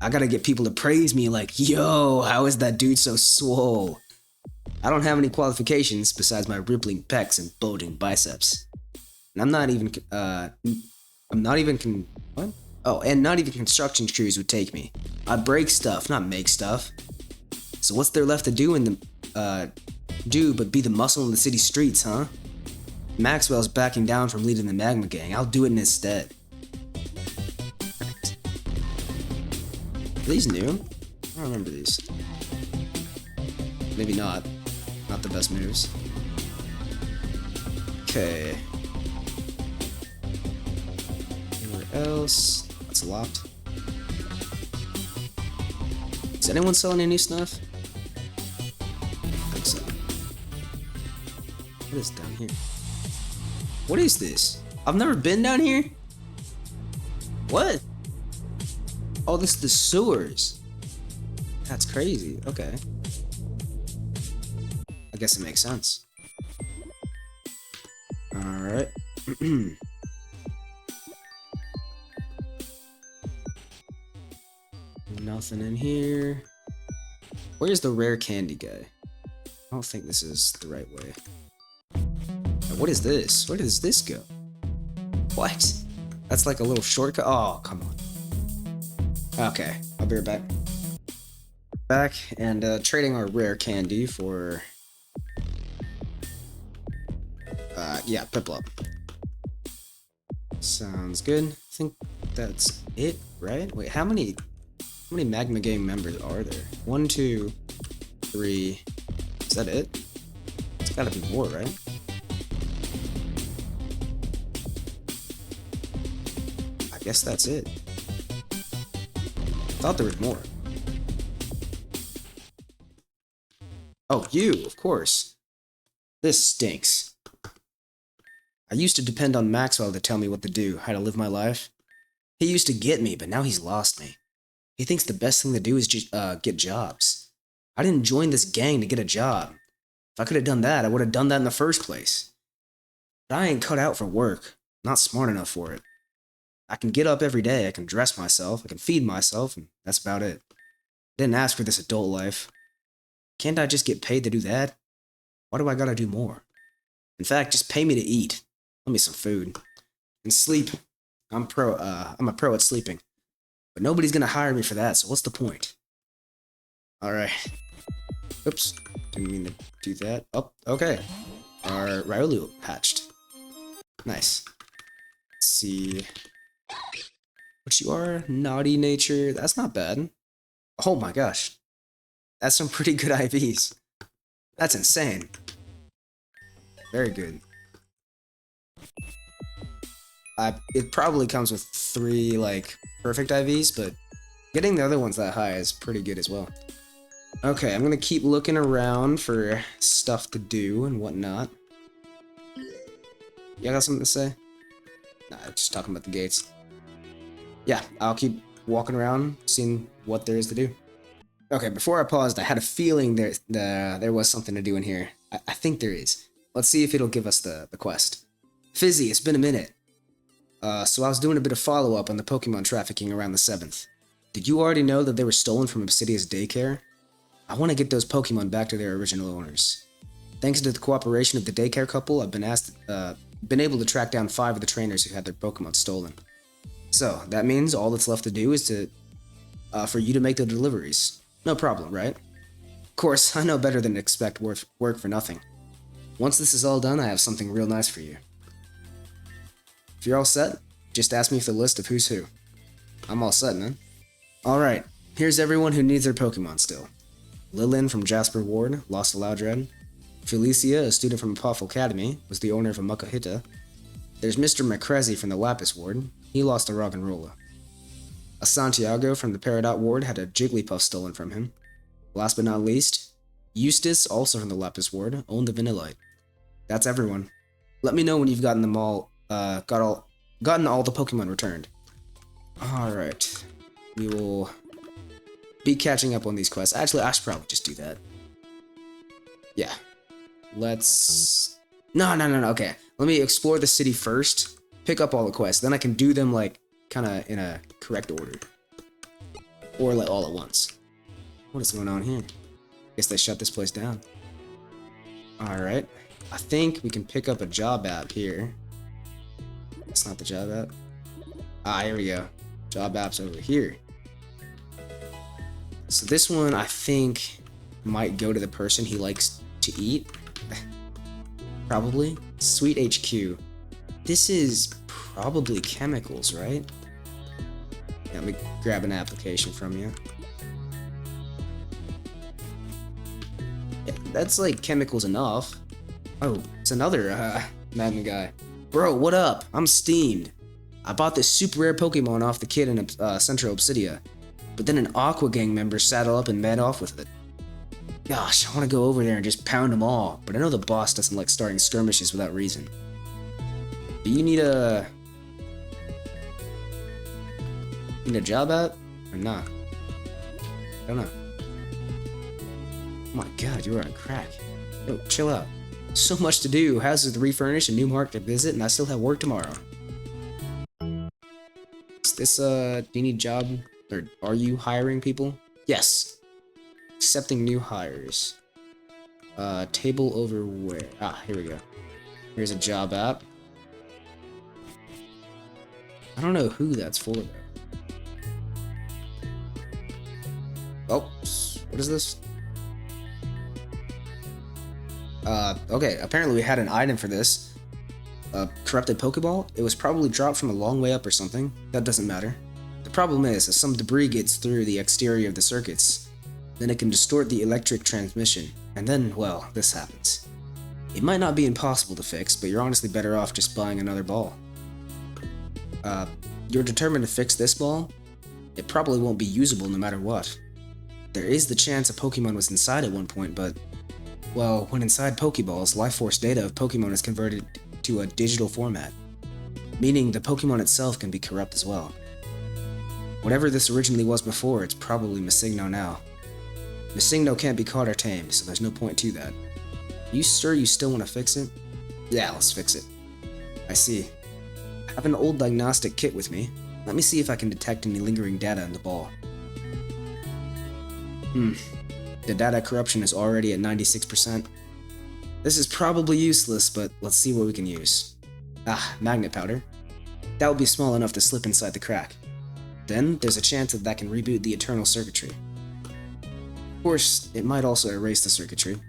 I gotta get people to praise me like, yo, how is that dude so swole? I don't have any qualifications besides my rippling pecs and bulging biceps. And I'm not even, what? Oh, and not even construction crews would take me. I break stuff, not make stuff. So what's there left to do but be the muscle in the city streets, huh? Maxwell's backing down from leading the Magma Gang. I'll do it in his stead. Are these new? I don't remember these. Maybe not. Not the best moves. Okay. Anywhere else? That's locked. Is anyone selling any stuff? I think so. What is down here? What is this? I've never been down here? What? Oh, this is the sewers. That's crazy. Okay. I guess it makes sense. Alright. Nothing in here. Where's the rare candy guy? I don't think this is the right way. What is this? Where does this go? What? That's like a little shortcut? Oh, come on. Okay, I'll be right back. Back and trading our rare candy for... yeah, Piplup. Sounds good. I think that's it, right? Wait, how many Magma Game members are there? 1, 2, 3. Is that it? It's gotta be more, right? I guess that's it. Thought there was more. Oh, you, of course. This stinks. I used to depend on Maxwell to tell me what to do, how to live my life. He used to get me, but now he's lost me. He thinks the best thing to do is just get jobs. I didn't join this gang to get a job. If I could have done that, I would have done that in the first place. But I ain't cut out for work. Not smart enough for it. I can get up every day, I can dress myself, I can feed myself, and that's about it. I didn't ask for this adult life. Can't I just get paid to do that? Why do I gotta do more? In fact, just pay me to eat. Let me some food. And sleep. I'm a pro at sleeping. But nobody's gonna hire me for that, so what's the point? Alright. Oops. Didn't mean to do that. Oh, okay. Our Ryolu hatched. Nice. Let's see. What you are? Naughty nature. That's not bad. Oh my gosh. That's some pretty good IVs. That's insane. Very good. It probably comes with 3, like, perfect IVs, but getting the other ones that high is pretty good as well. Okay, I'm gonna keep looking around for stuff to do and whatnot. You got something to say? Nah, just talking about the gates. Yeah, I'll keep walking around, seeing what there is to do. Okay, before I paused, I had a feeling there was something to do in here. I think there is. Let's see if it'll give us the quest. Fizzy, it's been a minute. So I was doing a bit of follow-up on the Pokemon trafficking around the 7th. Did you already know that they were stolen from Obsidia's daycare? I want to get those Pokemon back to their original owners. Thanks to the cooperation of the daycare couple, I've been able to track down 5 of the trainers who had their Pokemon stolen. So, that means all that's left to do is for you to make the deliveries. No problem, right? Of course, I know better than to expect work for nothing. Once this is all done, I have something real nice for you. If you're all set, just ask me for the list of who's who. I'm all set, man. Alright, here's everyone who needs their Pokemon still. Lillian from Jasper Ward lost a Loudred. Felicia, a student from Apophel Academy, was the owner of a Mukahita. There's Mr. McCrezzy from the Lapis Ward. He lost a Roggenrola. A Santiago from the Peridot Ward had a Jigglypuff stolen from him. Last but not least, Eustace, also from the Lapis Ward, owned the Vanillite. That's everyone. Let me know when you've gotten them all, gotten all the Pokemon returned. Alright. We will be catching up on these quests. Actually, I should probably just do that. Yeah. Let's... No, okay. Let me explore the city first, pick up all the quests, then I can do them, like, kinda in a correct order. Or like all at once. What is going on here? Guess they shut this place down. Alright. I think we can pick up a job app here. That's not the job app. Ah, here we go. Job app's over here. So this one, I think, might go to the person he likes to eat. Probably. Sweet HQ. This is probably chemicals, right? Yeah, let me grab an application from you. Yeah, that's like chemicals enough. Oh, it's another Madden guy. Bro, what up? I'm steamed. I bought this super rare Pokemon off the kid in Central Obsidia, but then an Aqua Gang member saddled up and mad off with it. Gosh, I want to go over there and just pound them all, but I know the boss doesn't like starting skirmishes without reason. Do you need a job app or not? I don't know. Oh my god, you're on crack. Yo, chill out. So much to do, houses to refurnish, a new market to visit, and I still have work tomorrow. Is this, do you need a job? Or are you hiring people? Yes. Accepting new hires. Table over where? Ah, here we go. Here's a job app. I don't know who that's for, though. Oh, what is this? Okay, apparently we had an item for this. A corrupted Pokeball? It was probably dropped from a long way up or something. That doesn't matter. The problem is, if some debris gets through the exterior of the circuits, then it can distort the electric transmission, and then, well, this happens. It might not be impossible to fix, but you're honestly better off just buying another ball. You're determined to fix this ball? It probably won't be usable no matter what. There is the chance a Pokemon was inside at one point, but, well, when inside Pokeballs, life force data of Pokemon is converted to a digital format, meaning the Pokemon itself can be corrupt as well. Whatever this originally was before, it's probably Missigno now. Missigno can't be caught or tamed, so there's no point to that. Are you sure you still want to fix it? Yeah, let's fix it. I see. I have an old diagnostic kit with me. Let me see if I can detect any lingering data in the ball. The data corruption is already at 96%. This is probably useless, but let's see what we can use. Ah, magnet powder. That would be small enough to slip inside the crack. Then, there's a chance that can reboot the internal circuitry. Of course, it might also erase the circuitry.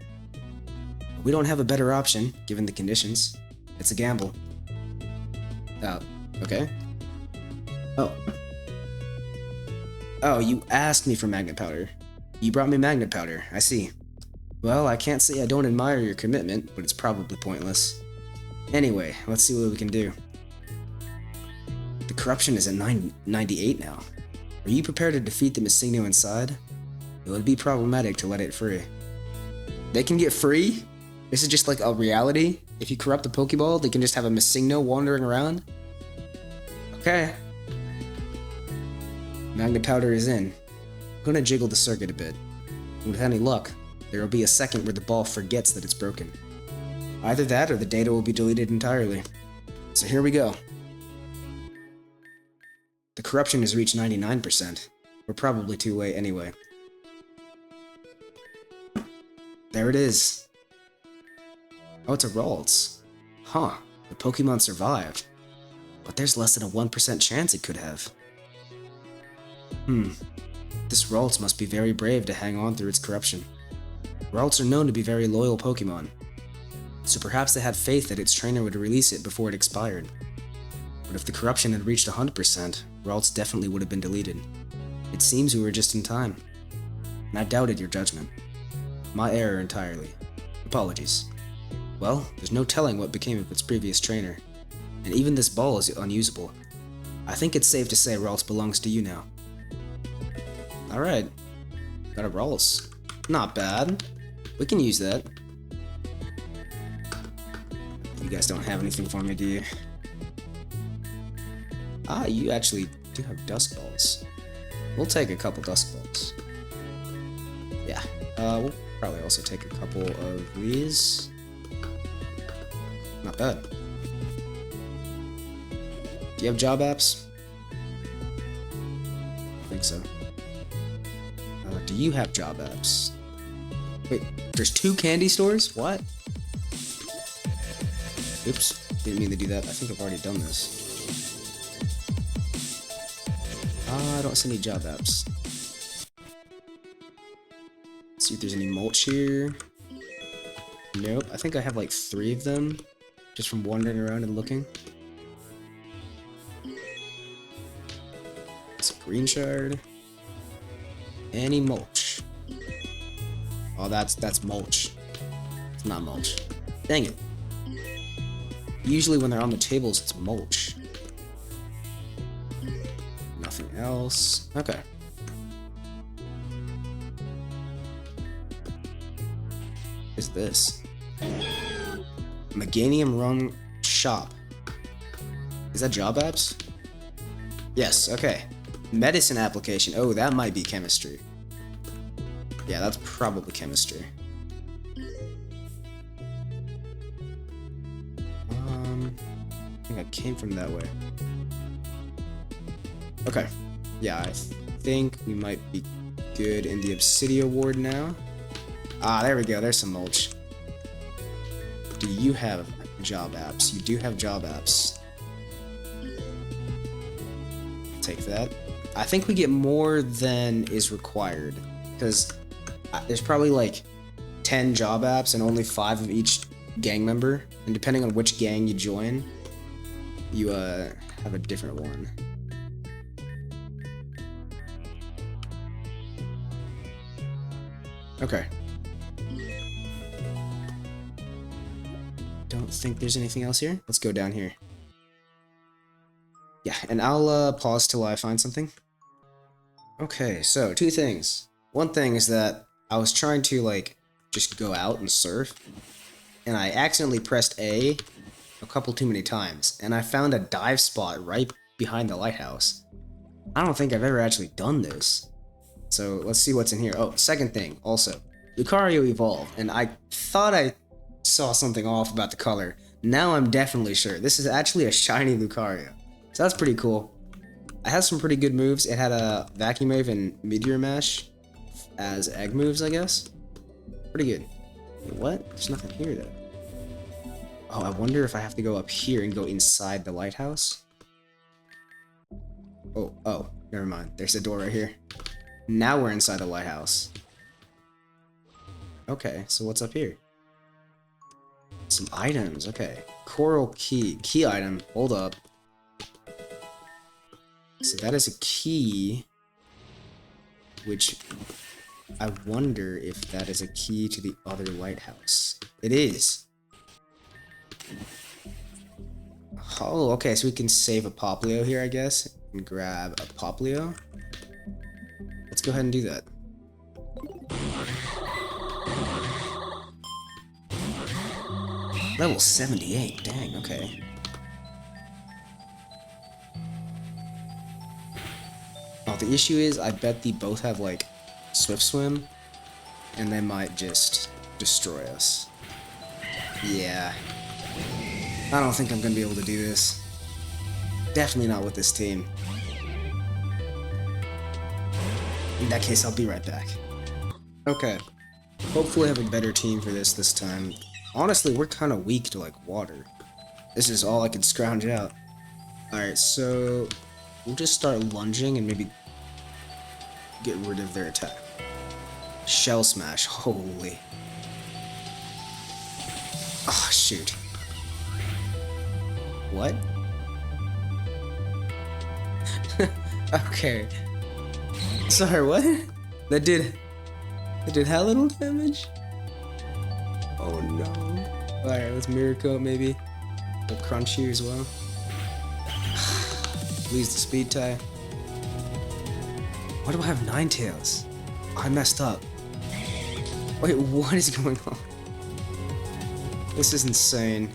We don't have a better option, given the conditions. It's a gamble. Okay. Oh, you asked me for magnet powder. You brought me magnet powder, I see. Well, I can't say I don't admire your commitment, but it's probably pointless. Anyway, let's see what we can do. The corruption is at 98 now. Are you prepared to defeat the Missigno inside? It would be problematic to let it free. They can get free? This is just like a reality? If you corrupt the Pokeball, they can just have a Missigno wandering around? Okay. Magnet powder is in. I'm gonna jiggle the circuit a bit. And with any luck, there will be a second where the ball forgets that it's broken. Either that or the data will be deleted entirely. So here we go. The corruption has reached 99%. We're probably too late anyway. There it is. Oh, it's a Ralts. Huh, the Pokemon survived. But there's less than a 1% chance it could have. This Ralts must be very brave to hang on through its corruption. Ralts are known to be very loyal Pokemon, so perhaps they had faith that its trainer would release it before it expired. But if the corruption had reached 100%, Ralts definitely would have been deleted. It seems we were just in time, and I doubted your judgment. My error entirely. Apologies. Well, there's no telling what became of its previous trainer, and even this ball is unusable. I think it's safe to say Ralts belongs to you now. Alright, got a Ralts. Not bad. We can use that. You guys don't have anything for me, do you? Ah, you actually do have Dusk Balls. We'll take a couple Dusk Balls. Yeah, we'll probably also take a couple of these. Not bad. Do you have job apps? I think so. do you have job apps? Wait, there's 2 candy stores? What? Oops, didn't mean to do that. I think I've already done this. I don't see any job apps. Let's see if there's any mulch here. Nope, I think I have like 3 of them, just from wandering around and looking. It's a green shard. Any mulch. Oh, that's mulch. It's not mulch. Dang it. Usually when they're on the tables, it's mulch. Nothing else. Okay. What is this? Meganium Run Shop. Is that job apps? Yes, okay. Medicine application. Oh, that might be chemistry. Yeah, that's probably chemistry. I think I came from that way. Okay. Yeah, I think we might be good in the Obsidian Ward now. Ah, there we go. There's some mulch. Do you have job apps? You do have job apps. Take that. I think we get more than is required, because there's probably like 10 job apps and only 5 of each gang member, and depending on which gang you join, you have a different one. Okay. Don't think there's anything else here. Let's go down here. Yeah, and I'll pause till I find something. Okay, so 2 things. One thing is that I was trying to like just go out and surf, and I accidentally pressed A a couple too many times, and I found a dive spot right behind the lighthouse. I don't think I've ever actually done this. So let's see what's in here. Oh, second thing, also, Lucario evolved, and I thought I saw something off about the color. Now I'm definitely sure. This is actually a shiny Lucario. So that's pretty cool. It has some pretty good moves. It had a Vacuum Wave and Meteor Mash as egg moves, I guess. Pretty good. Wait, what? There's nothing here, though. Oh, I wonder if I have to go up here and go inside the lighthouse. Oh, never mind. There's a door right here. Now we're inside the lighthouse. Okay, so what's up here? Some items, okay. Coral key. Key item. Hold up. So that is a key, which I wonder if that is a key to the other lighthouse. It is. Oh, okay, so we can save a Poplio here, I guess, and grab a Poplio. Let's go ahead and do that. Level 78, dang, okay. Oh, the issue is, I bet they both have, like, Swift Swim, and they might just destroy us. Yeah. I don't think I'm gonna be able to do this. Definitely not with this team. In that case, I'll be right back. Okay. Hopefully I have a better team for this time. Honestly, we're kind of weak to, like, water. This is all I could scrounge out. Alright, so we'll just start lunging and maybe get rid of their attack. Shell Smash, holy. Oh, shoot. What? Okay. Sorry, what? That did how little damage? Oh no. Alright, let's Mirror Coat maybe. We'll crunch you as well. Lose the speed tie. Why do I have Ninetales? I messed up. Wait, what is going on? This is insane.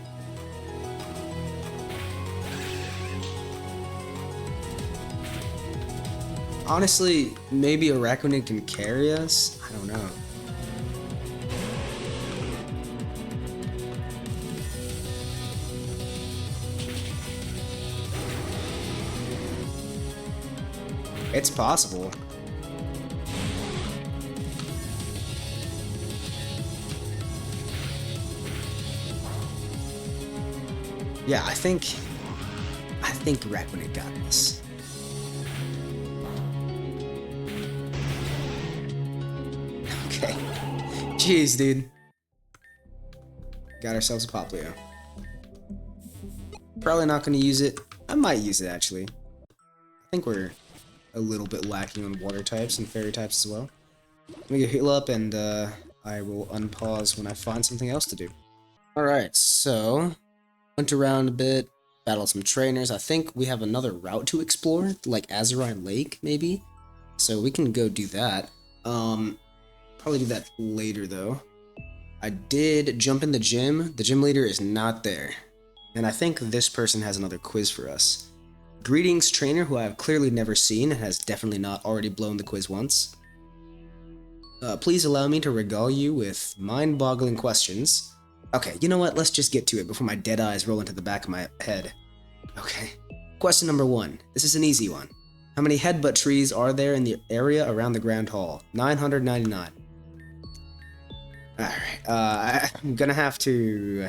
Honestly, maybe a Rakuten can carry us? I don't know. It's possible. Yeah, I think Rackman got this. Okay. Jeez, dude. Got ourselves a Poplio. Probably not going to use it. I might use it, actually. I think we're a little bit lacking on water types and fairy types as well. Let me go heal up, and I will unpause when I find something else to do. Alright, so went around a bit, battled some trainers. I think we have another route to explore, like Azurine Lake, maybe? So we can go do that. Probably do that later, though. I did jump in the gym. The gym leader is not there. And I think this person has another quiz for us. Greetings, trainer, who I have clearly never seen and has definitely not already blown the quiz once. Please allow me to regale you with mind-boggling questions. Okay, you know what? Let's just get to it before my dead eyes roll into the back of my head. Okay. Question number 1. This is an easy one. How many headbutt trees are there in the area around the Grand Hall? 999. Alright, I'm gonna have to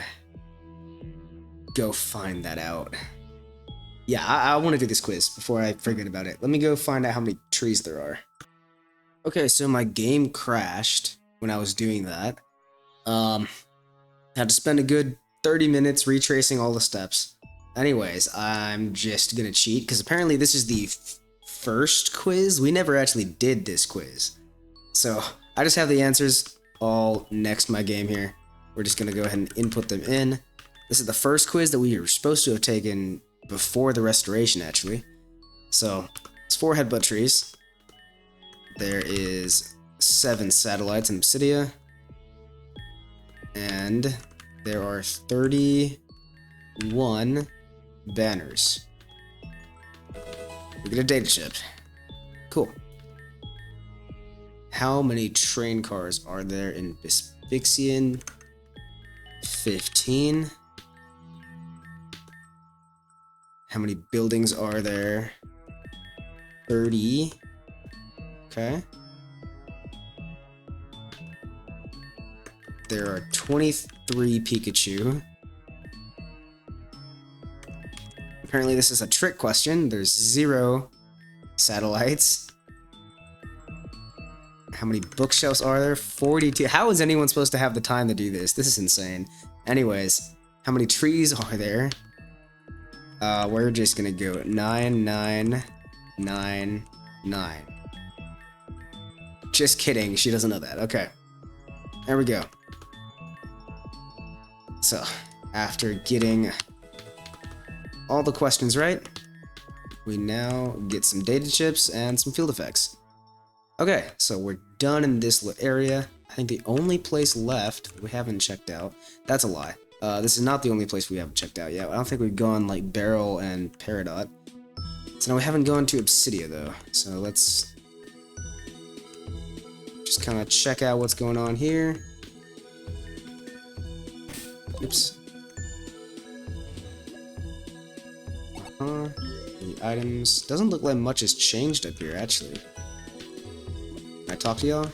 go find that out. Yeah, I want to do this quiz before I forget about it. Let me go find out how many trees there are. Okay, so my game crashed when I was doing that. Had to spend a good 30 minutes retracing all the steps. Anyways, I'm just gonna cheat, because apparently this is the first quiz. We never actually did this quiz. So, I just have the answers all next to my game here. We're just gonna go ahead and input them in. This is the first quiz that we were supposed to have taken before the restoration, actually. So, it's 4 headbutt trees. There is 7 satellites in Obsidia. And there are 31 banners. We get a data chip. Cool. How many train cars are there in Bispixian? 15. How many buildings are there? 30. Okay. There are 23 Pikachu. Apparently this is a trick question. There's 0 satellites. How many bookshelves are there? 42. How is anyone supposed to have the time to do this? This is insane. Anyways, how many trees are there? We're just gonna go 9999. Just kidding, she doesn't know that. Okay. There we go. So, after getting all the questions right, we now get some data chips and some field effects. Okay, so we're done in this area. I think the only place left we haven't checked out, that's a lie. This is not the only place we haven't checked out yet. I don't think we've gone like Barrel and Peridot. So now we haven't gone to Obsidia though. So let's just kind of check out what's going on here. Oops. The items. Doesn't look like much has changed up here actually. Can I talk to y'all?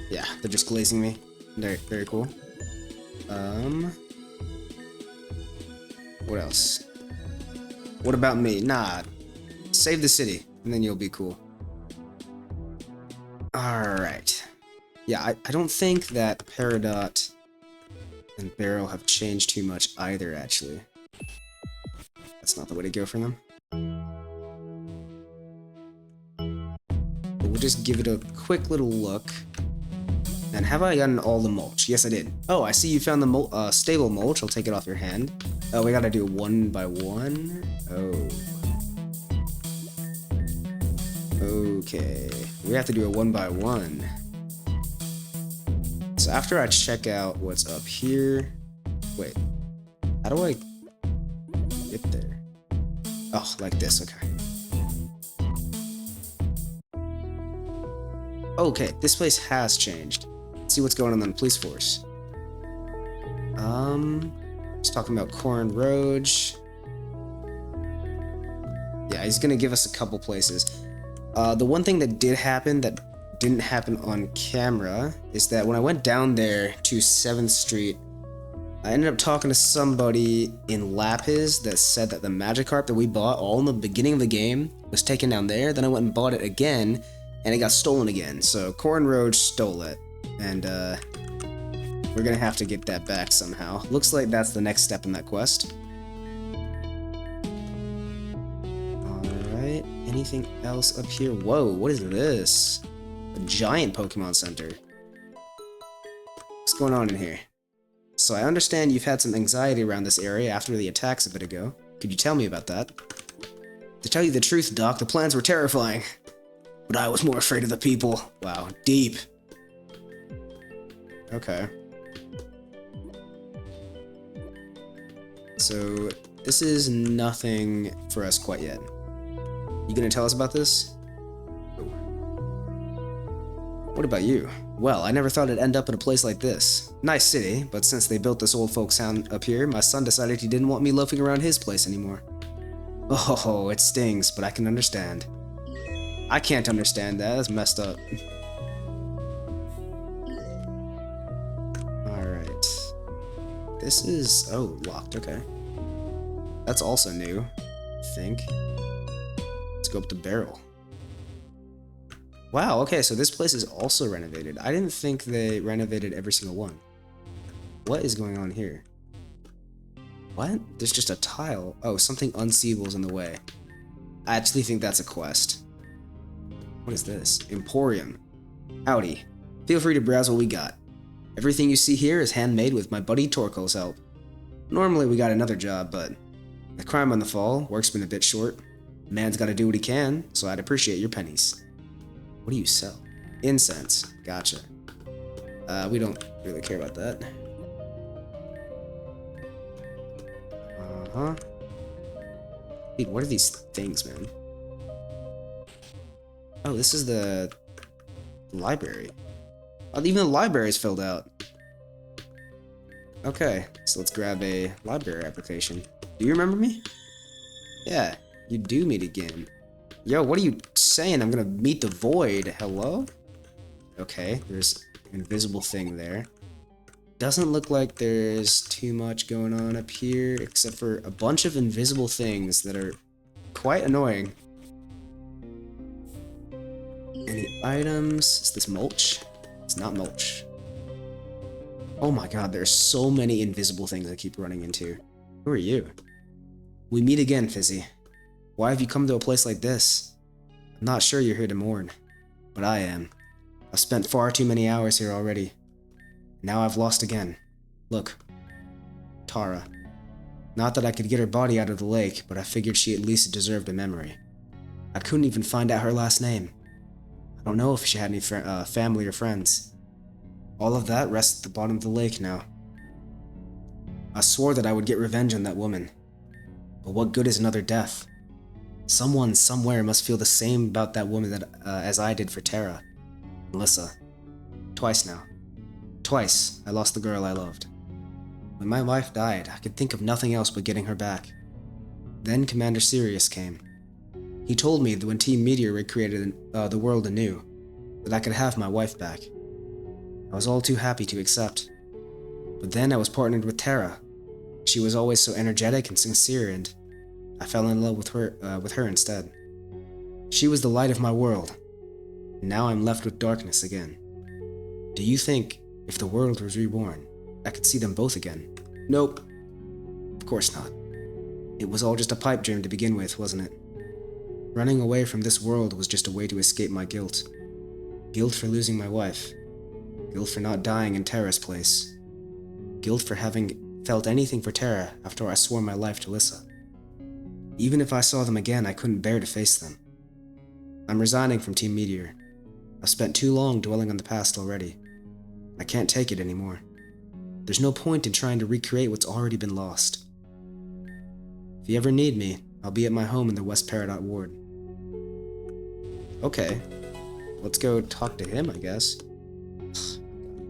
Yeah, they're just glazing me. Very, very cool. What else? What about me? Nah. Save the city, and then you'll be cool. Alright. Yeah, I don't think that Peridot and Barrel have changed too much either, actually. That's not the way to go for them. But we'll just give it a quick little look. And have I gotten all the mulch? Yes, I did. Oh, I see you found the stable mulch. I'll take it off your hand. Oh, we gotta do it 1 by 1? Oh. Okay. We have to do it 1 by 1. So after I check out what's up here... Wait. How do I get there? Oh, like this. Okay. Okay, this place has changed. Let's see what's going on in the police force. He's talking about Corin Roge. Yeah, he's gonna give us a couple places. The one thing that did happen that didn't happen on camera is that when I went down there to 7th Street, I ended up talking to somebody in Lapis that said that the Magikarp that we bought all in the beginning of the game was taken down there. Then I went and bought it again, and it got stolen again. So Corn Roach stole it, and we're gonna have to get that back somehow. Looks like that's the next step in that quest. Alright, anything else up here? Whoa, what is this? A giant Pokemon Center. What's going on in here? So I understand you've had some anxiety around this area after the attacks a bit ago. Could you tell me about that? To tell you the truth, Doc, the plans were terrifying. But I was more afraid of the people. Wow, deep. Okay. So, this is nothing for us quite yet. You gonna tell us about this? What about you? Well, I never thought it'd end up in a place like this. Nice city, but since they built this old folks town up here, my son decided he didn't want me loafing around his place anymore. Oh, it stings, but I can understand. I can't understand that, that's messed up. Alright. This is... oh, locked, okay. That's also new, I think. Let's go up the barrel. Wow, okay, so this place is also renovated. I didn't think they renovated every single one. What is going on here? What? There's just a tile. Oh, something unseeable is in the way. I actually think that's a quest. What is this? Emporium. Howdy. Feel free to browse what we got. Everything you see here is handmade with my buddy Torko's help. Normally we got another job, but the crime on the fall, work's been a bit short. Man's gotta do what he can, so I'd appreciate your pennies. What do you sell? Incense. Gotcha. We don't really care about that. Uh-huh. Dude, what are these things, man? Oh, this is the library. Oh, even the library is filled out. Okay, so let's grab a library application. Do you remember me? Yeah, you do meet again. Yo, what are you saying? I'm gonna meet the void. Hello? Okay, there's an invisible thing there. Doesn't look like there's too much going on up here, except for a bunch of invisible things that are quite annoying. Any items? Is this mulch? It's not mulch. Oh my god, there's so many invisible things I keep running into. Who are you? We meet again, Fizzy. Why have you come to a place like this? I'm not sure you're here to mourn, but I am. I've spent far too many hours here already. Now I've lost again. Look. Tara. Not that I could get her body out of the lake, but I figured she at least deserved a memory. I couldn't even find out her last name. I don't know if she had any family or friends. All of that rests at the bottom of the lake now. I swore that I would get revenge on that woman. But what good is another death? Someone somewhere must feel the same about that woman that, as I did for Tara. Melissa. Twice now. Twice, I lost the girl I loved. When my wife died, I could think of nothing else but getting her back. Then Commander Sirius came. He told me that when Team Meteor recreated the world anew, that I could have my wife back. I was all too happy to accept. But then I was partnered with Tara. She was always so energetic and sincere, and I fell in love with her instead. She was the light of my world. And now I'm left with darkness again. Do you think, if the world was reborn, I could see them both again? Nope. Of course not. It was all just a pipe dream to begin with, wasn't it? Running away from this world was just a way to escape my guilt. Guilt for losing my wife. Guilt for not dying in Tara's place. Guilt for having felt anything for Tara after I swore my life to Lissa. Even if I saw them again, I couldn't bear to face them. I'm resigning from Team Meteor. I've spent too long dwelling on the past already. I can't take it anymore. There's no point in trying to recreate what's already been lost. If you ever need me, I'll be at my home in the West Peridot Ward. Okay. Let's go talk to him, I guess.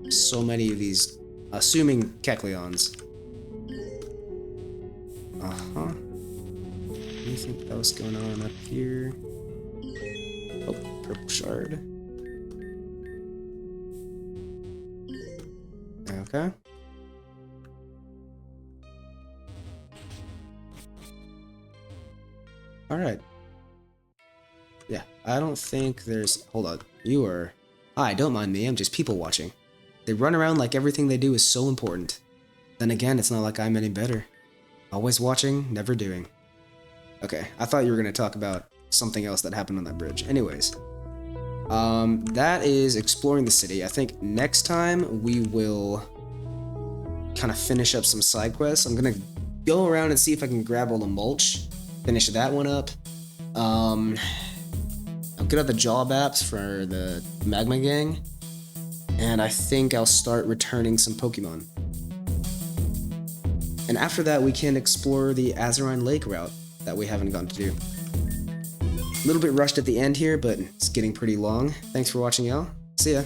So many of these, assuming Kecleons. Uh-huh. Anything else going on up here? Oh, purple shard. Okay. Alright. Yeah, I don't think there's... Hold on. You are... Hi, don't mind me, I'm just people watching. They run around like everything they do is so important. Then again, it's not like I'm any better. Always watching, never doing. Okay, I thought you were going to talk about something else that happened on that bridge. Anyways. That is exploring the city. I think next time we will kind of finish up some side quests. I'm gonna go around and see if I can grab all the mulch, finish that one up. I'll get out the job apps for the Magma Gang, and I think I'll start returning some Pokemon. And after that, we can explore the Azurine Lake route that we haven't gotten to do. A little bit rushed at the end here, but it's getting pretty long. Thanks for watching, y'all. See ya.